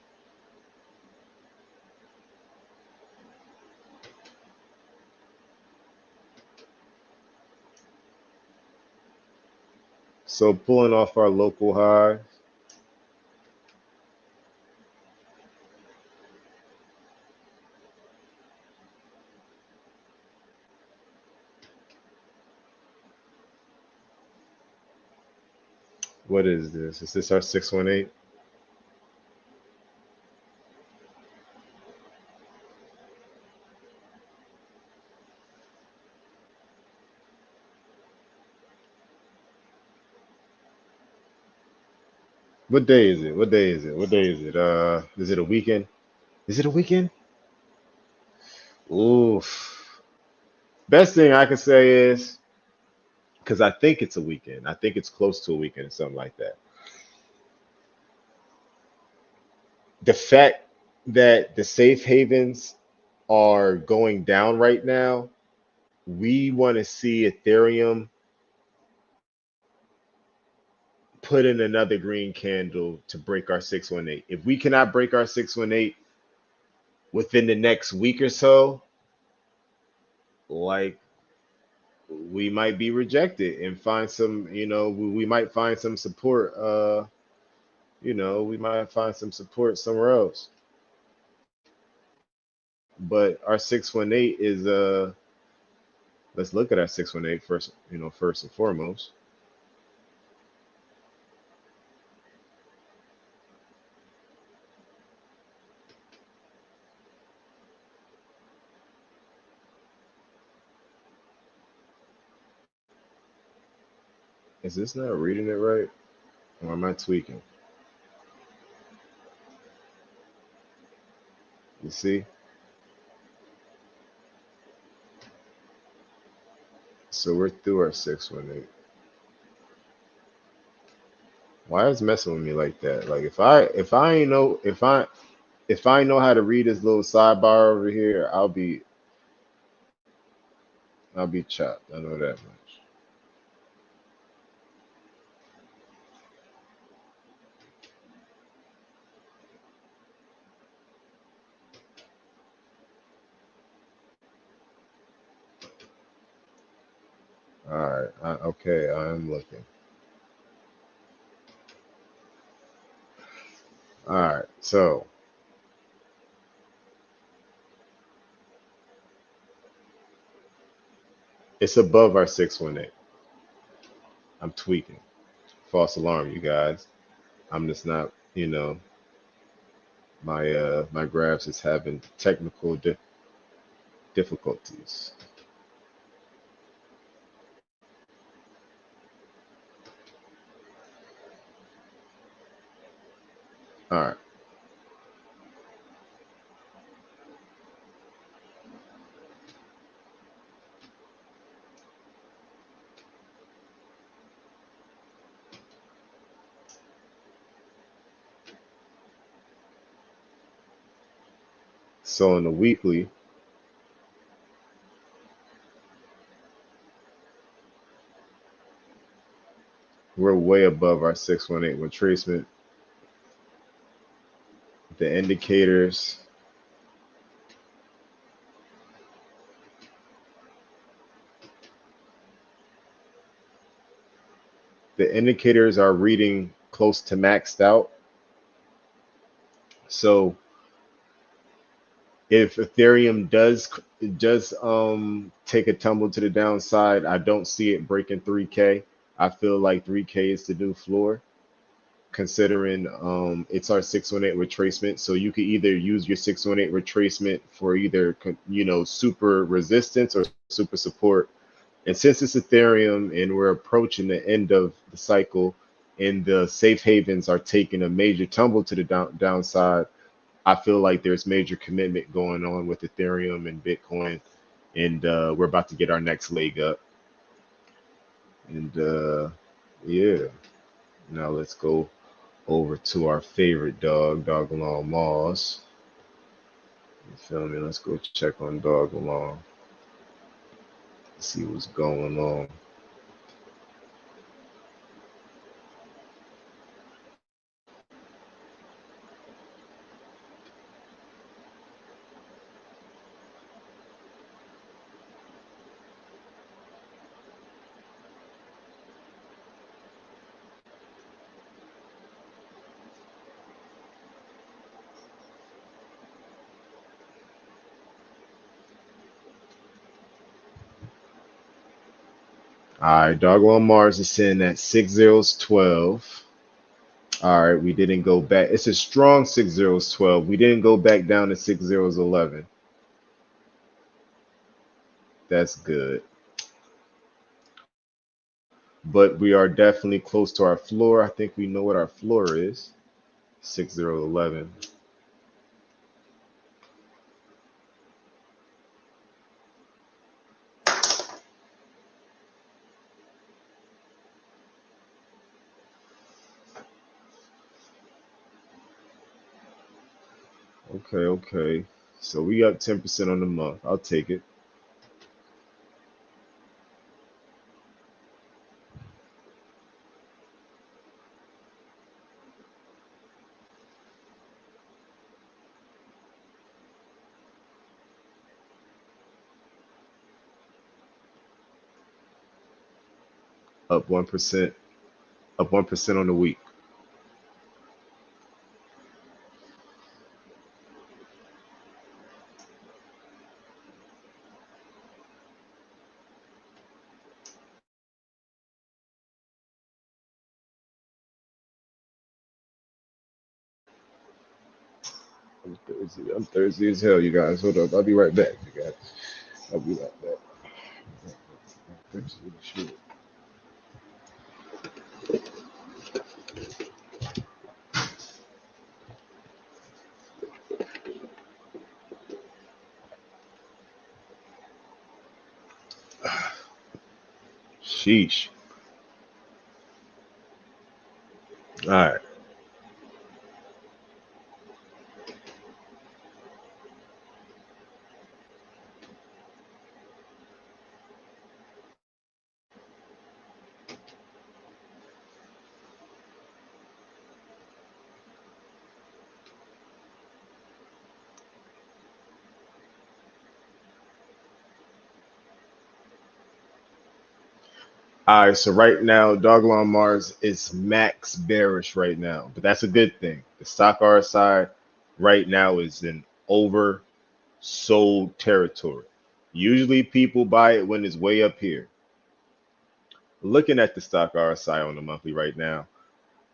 So pulling off our local high. What is this? Is this our 618? What day is it? What day is it? What day is it? Is it a weekend? Is it a weekend? Oof. Best thing I can say is because I think it's a weekend. I think it's close to a weekend or something like that. The fact that the safe havens are going down right now, we want to see Ethereum put in another green candle to break our 618. If we cannot break our 618 within the next week or so, like we might be rejected and find some, we might find some support. We might find some support somewhere else. But our 618 is let's look at our 618 first, first and foremost. Is this not reading it right? Or am I tweaking? You see? So we're through our 618. Why is it messing with me like that? Like if I know how to read this little sidebar over here, I'll be chopped. I know that much. All right. Okay, I'm looking. All right. So it's above our 618. I'm tweaking. False alarm, you guys. I'm just not, my graphs is having technical difficulties. All right. So in the weekly, we're way above our 618 retracement. The indicators, the indicators are reading close to maxed out. So if Ethereum does take a tumble to the downside, I don't see it breaking 3K. I feel like 3K is the new floor, considering it's our 618 retracement. So you could either use your 618 retracement for either super resistance or super support. And since it's Ethereum and we're approaching the end of the cycle and the safe havens are taking a major tumble to the downside, I feel like there's major commitment going on with Ethereum and Bitcoin, and we're about to get our next leg up. And yeah, now let's go over to our favorite dog, Dogelon Moss. You feel me? Let's go check on Dogelon. See what's going on. All right, Dogelon Mars is sitting at 6 zeros 12. All right, we didn't go back. It's a strong 6 zeros 12. We didn't go back down to 6 zeros 11. That's good. But we are definitely close to our floor. I think we know what our floor is. 6 0 11. Okay, okay. So we got 10% on the month. I'll take it. Up 1%. Up 1% on the week. I'm thirsty as hell, you guys. Hold up. I'll be right back, you guys. I'll be right back. Thirsty as shit. Sheesh. All right. All right, so right now, Dogelon Mars is max bearish right now, but that's a good thing. The stock RSI right now is in oversold territory. Usually people buy it when it's way up here. Looking at the stock RSI on the monthly right now,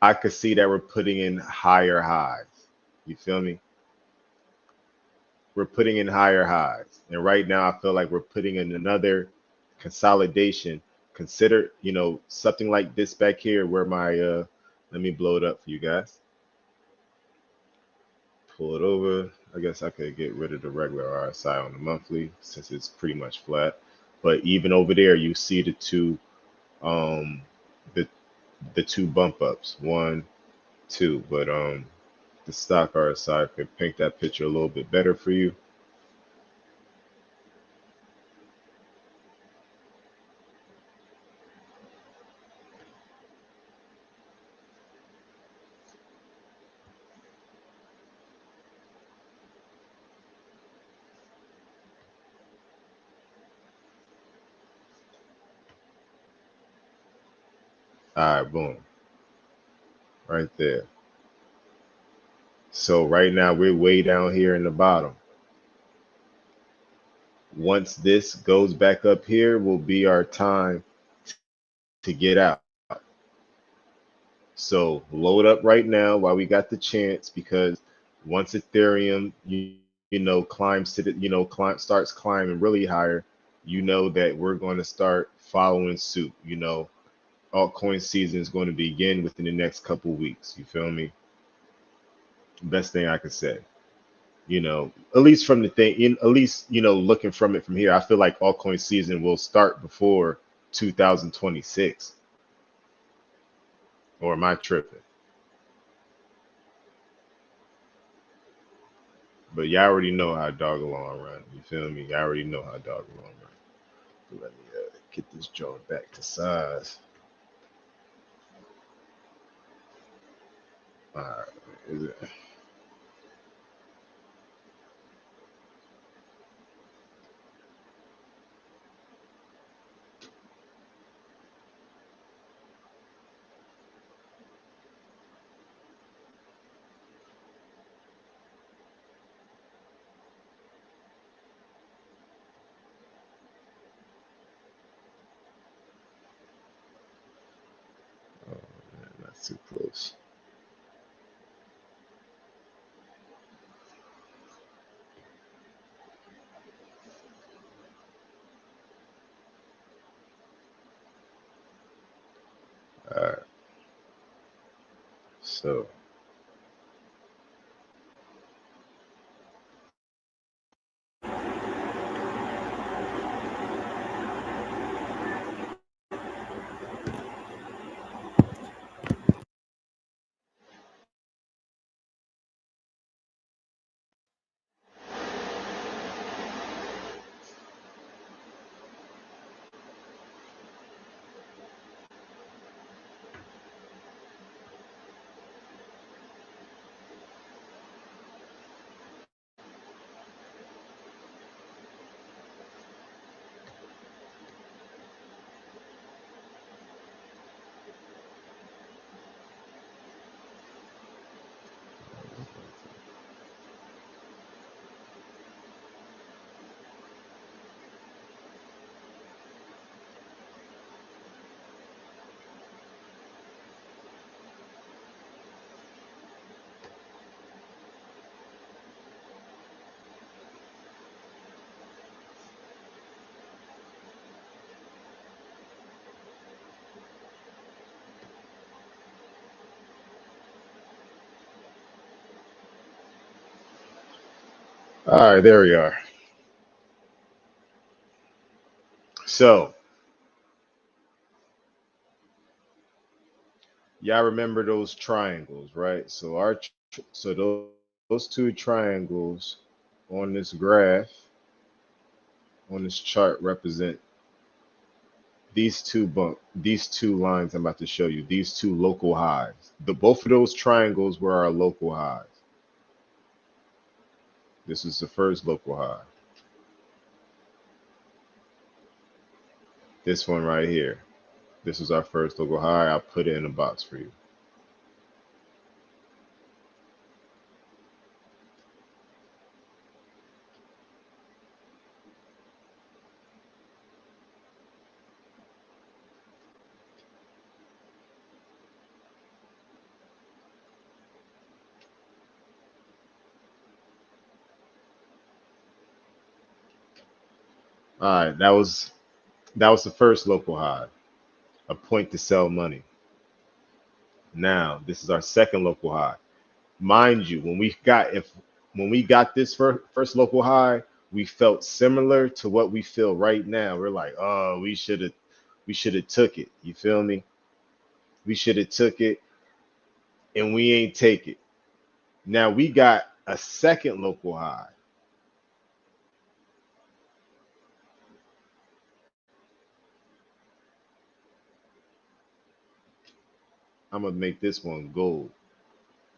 I could see that we're putting in higher highs. You feel me? We're putting in higher highs. And right now, I feel like we're putting in another consolidation. Consider, something like this back here where let me blow it up for you guys. Pull it over. I guess I could get rid of the regular RSI on the monthly since it's pretty much flat. But even over there, you see um, the, the two bump ups, 1, 2. But the stock RSI could paint that picture a little bit better for you. All right, boom, right there. So right now we're way down here in the bottom. Once this goes back up here, will be our time to get out. So load up right now while we got the chance, because once Ethereum, climbs to the, starts climbing really higher, that we're going to start following suit. Altcoin season is going to begin within the next couple weeks. You feel me? Best thing I could say. At least from the thing, at least, looking from it from here, I feel like altcoin season will start before 2026. Or am I tripping? But y'all already know how Dogelon run. You feel me? Y'all already know how Dogelon run. Let me get this joint back to size. All right. Is it? Oh, man, not too close. All right. So, all right, there we are. So, y'all remember those triangles, right? Those two triangles on this graph, on this chart, represent these two lines I'm about to show you, these two local highs. The both of those triangles were our local highs. This is the first local high. This one right here. This is our first local high. I'll put it in a box for you. All right, that was the first local high, a point to sell money. Now, this is our second local high. Mind you, when we got this first local high, we felt similar to what we feel right now. We're like, oh, we should have took it. You feel me? We should have took it, and we ain't take it. Now we got a second local high. I'm gonna make this one gold.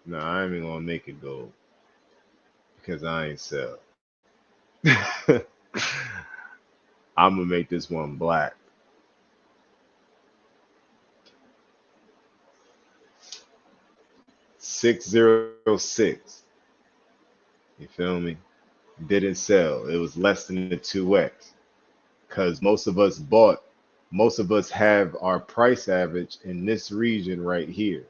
No, I ain't even gonna make it gold because I ain't sell. I'm gonna make this one black. 606. You feel me? Didn't sell. It was less than the 2x because most of us have our price average in this region right here.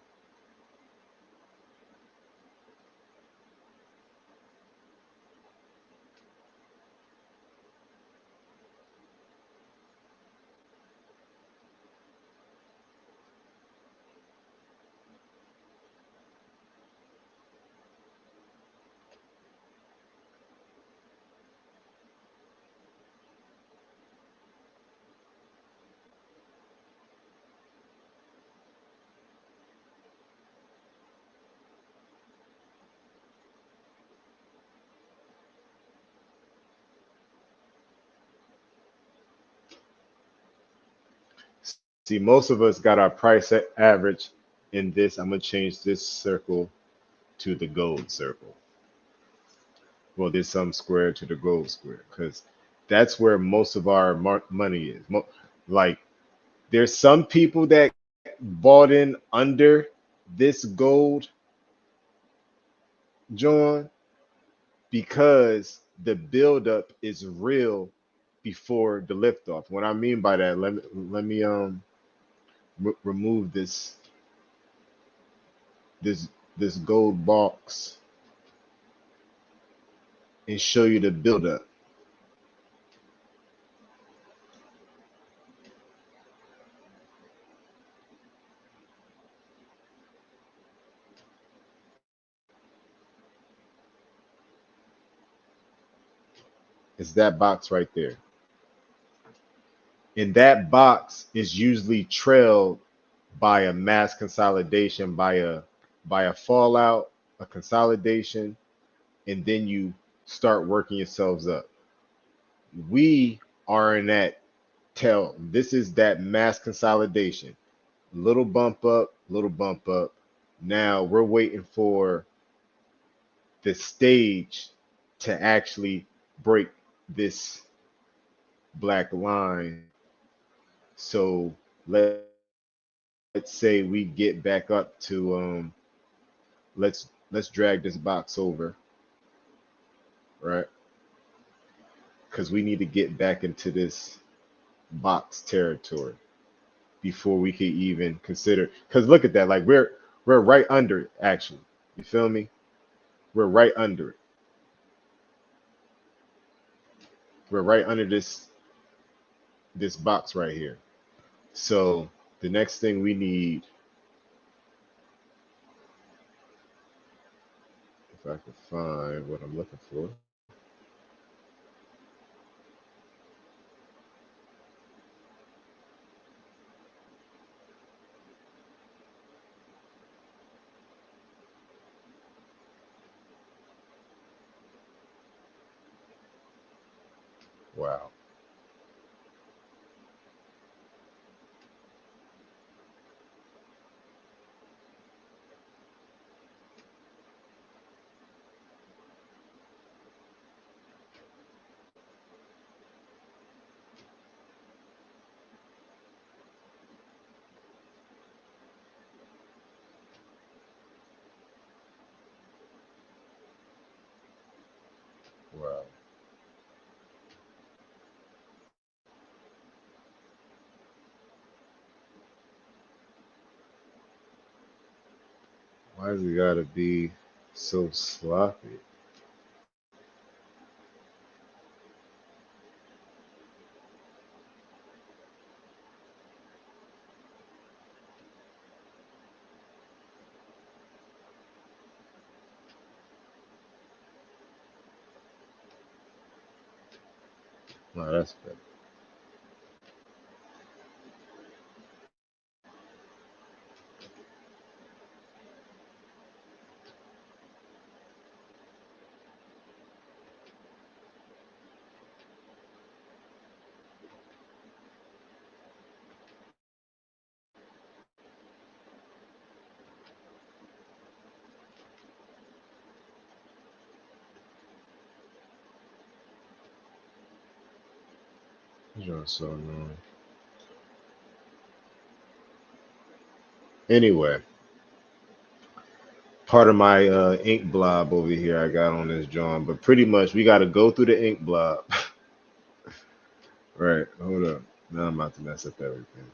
See, most of us got our price average in this. I'm gonna change this circle to the gold circle. Well, this sum square to the gold square because that's where most of our money is. Like, there's some people that bought in under this gold, John, because the buildup is real before the liftoff. What I mean by that, let me remove this this gold box and show you the buildup. It's that box right there. And that box is usually trailed by a mass consolidation, by a fallout, a consolidation, and then you start working yourselves up. We are in that tail. This is that mass consolidation. Little bump up, little bump up. Now we're waiting for the stage to actually break this black line. So let's say we get back up to let's drag this box over, right? Because we need to get back into this box territory before we could even consider. Because look at that, like we're right under it actually. You feel me? We're right under it. We're right under this box right here. So the next thing we need, if I can find what I'm looking for. Wow. Wow. Why does it gotta be so sloppy? No, that's better. You're so annoying. Anyway, part of my ink blob over here I got on this John, but pretty much we got to go through the ink blob. Right, hold up. Now I'm about to mess up everything.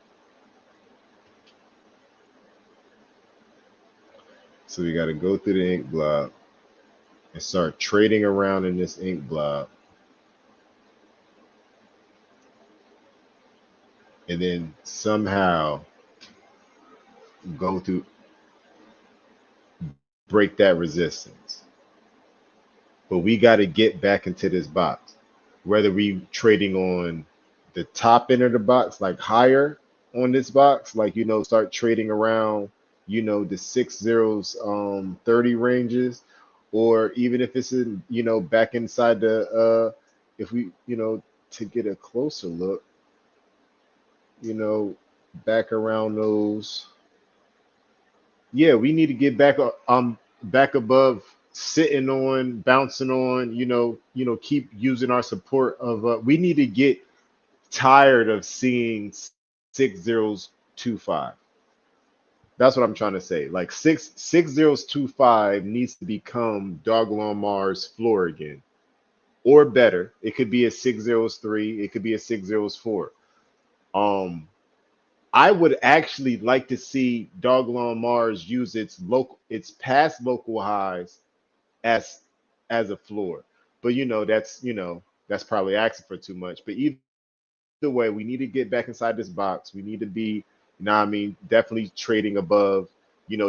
So we got to go through the ink blob and start trading around in this ink blob, and then somehow go through, break that resistance. But we got to get back into this box, whether we trading on the top end of the box, like higher on this box, like start trading around, the 6 zeros 30 ranges, or even if it's in, back inside the if we, to get a closer look, you know, back around those. Yeah, we need to get back back above, sitting on, bouncing on, keep using our support of we need to get tired of seeing 6 zeros 2 5. That's what I'm trying to say. Like 6 zeros 2 5 needs to become Dogelon Mars floor again. Or better. It could be a 6 zeros 3, it could be a 6 zeros 4. Um I would actually like to see Dogelon Mars use its past local highs as a floor. But that's probably asking for too much. But either way, we need to get back inside this box. We need to be, definitely trading above,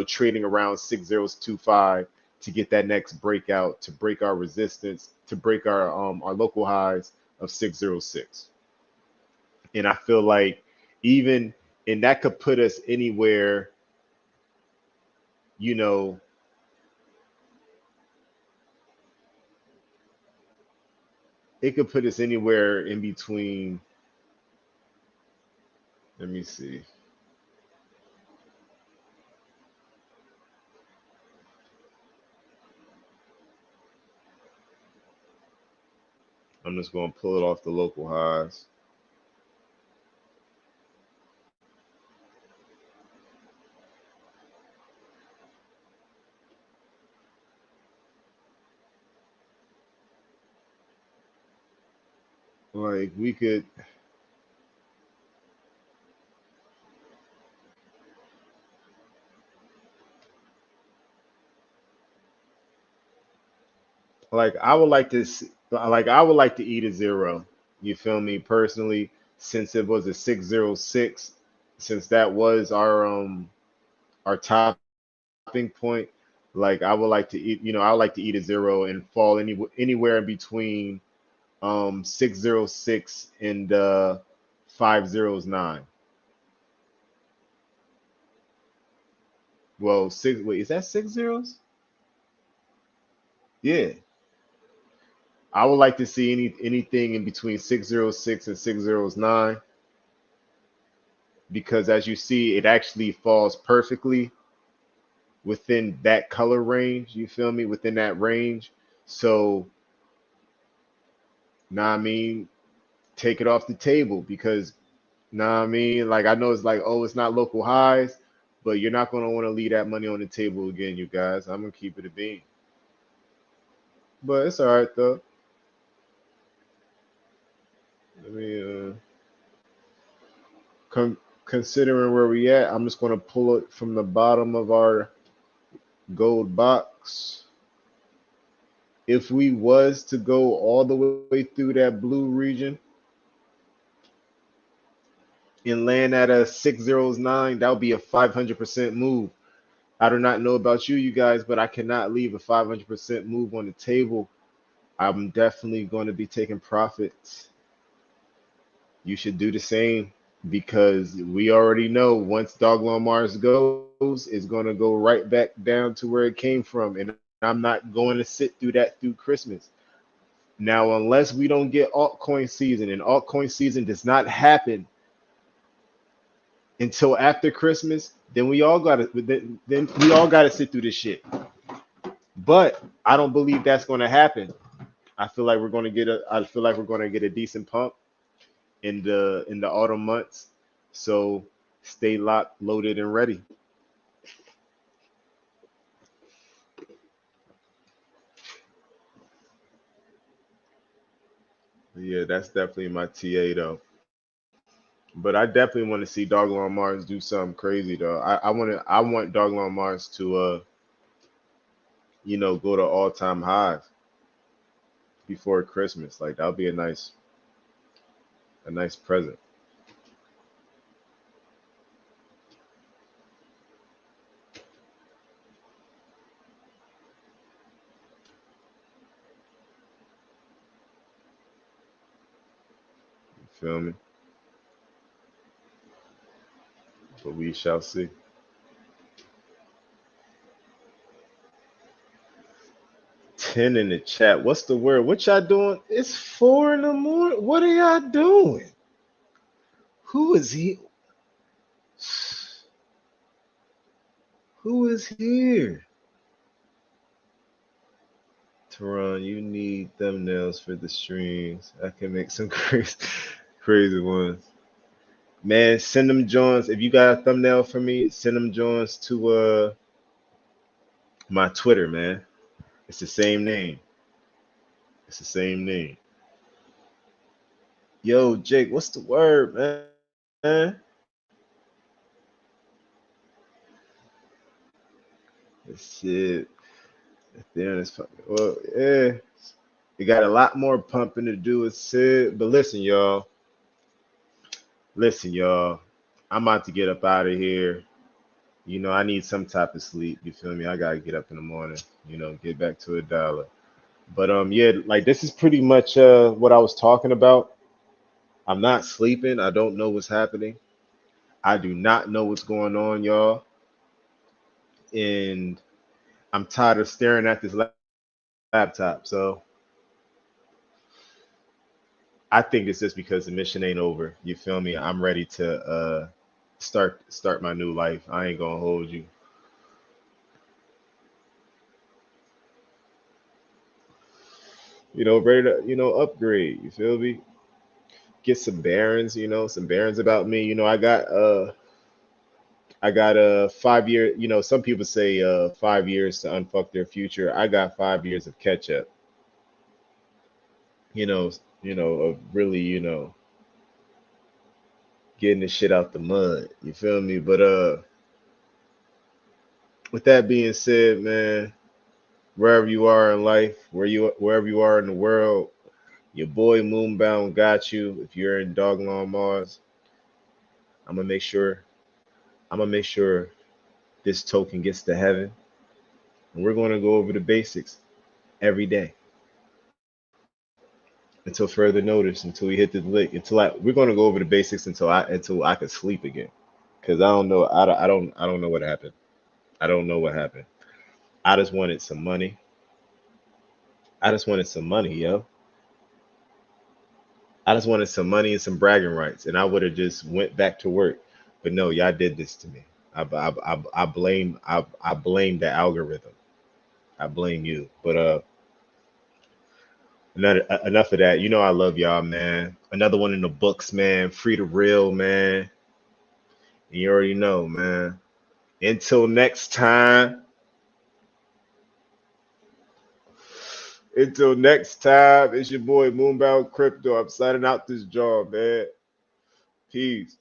trading around 6 zeros 2 5 to get that next breakout, to break our resistance, to break our local highs of 6 zeros 6. And I feel like even and that could put us anywhere, you know, it could put us anywhere in between. Let me see. I'm just going to pull it off the local highs. Like we could, I would like to eat a zero. You feel me? Personally, since it was a 6 zeros 6, since that was our topping point, like I would like to eat, I would like to eat a zero and fall anywhere in between 6 zeros 6 and 5 zeros 9. Well, six. Wait, is that 6 zeros? Yeah, I would like to see anything in between 6 zeros 6 and 6 zeros 9, because as you see, it actually falls perfectly within that color range. You feel me? Within that range. So, I mean, take it off the table because, I mean, like I know it's like, oh, it's not local highs, but you're not gonna want to leave that money on the table again, you guys. I'm gonna keep it a bean, but it's all right though. Let me considering where we at, I'm just gonna pull it from the bottom of our gold box. If we was to go all the way through that blue region and land at a 6 zeros 9, that would be a 500% move. I do not know about you guys, but I cannot leave a 500% move on the table. I'm definitely going to be taking profits. You should do the same because we already know once Doglon Mars goes, it's going to go right back down to where it came from. And I'm not going to sit through that through Christmas. Now, unless we don't get altcoin season, and altcoin season does not happen until after Christmas, then we all got to then we all got to sit through this shit. But I don't believe that's going to happen. I feel like we're going to get a decent pump in the autumn months. So stay locked, loaded, and ready. Yeah, that's definitely my TA though. But I definitely want to see Dogelon Mars do something crazy though. I want Dogelon Mars to go to all time highs before Christmas. Like that would be a nice present. You feel me? But we shall see. 10 in the chat. What's the word? What y'all doing? It's 4 in the morning. What are y'all doing? Who is he? Who is here? Teron, you need thumbnails for the streams. I can make some crazy ones. Man, send them joints. If you got a thumbnail for me, send them joints to my Twitter, man. It's the same name. It's the same name. Yo, Jake, what's the word, man? Shit. Damn, it's fucking. Well, yeah. You got a lot more pumping to do with Sid. But listen, y'all. Listen, y'all. I'm about to get up out of here. I need some type of sleep. You feel me? I gotta get up in the morning. Get back to a dollar. But yeah, like this is pretty much what I was talking about. I'm not sleeping. I don't know what's happening. I do not know what's going on, y'all. And I'm tired of staring at this laptop. So I think it's just because the mission ain't over. You feel me? I'm ready to start my new life. I ain't gonna hold you. Ready to, upgrade. You feel me? Get some bearings, some bearings about me. I got a 5 year, some people say 5 years to unfuck their future. I got 5 years of catch up, you know, of really, getting the shit out the mud. You feel me? But with that being said, man, wherever you are in life, wherever you are in the world, your boy Moonbound got you. If you're in Doglon Mars, I'm gonna make sure I'm gonna make sure this token gets to heaven. And we're gonna go over the basics every day until further notice, until we hit the lick, we're gonna go over the basics until I can sleep again. Cause I don't know, I don't know what happened. I don't know what happened. I just wanted some money. I just wanted some money, yo. I just wanted some money and some bragging rights, and I would have just went back to work. But no, y'all did this to me. I blame the algorithm. I blame you. But enough of that. I love y'all, man. Another one in the books, man. Free to real, man. And you already know, man. Until next time. Until next time, it's your boy Moonbound Crypto. I'm signing out this job, man. Peace.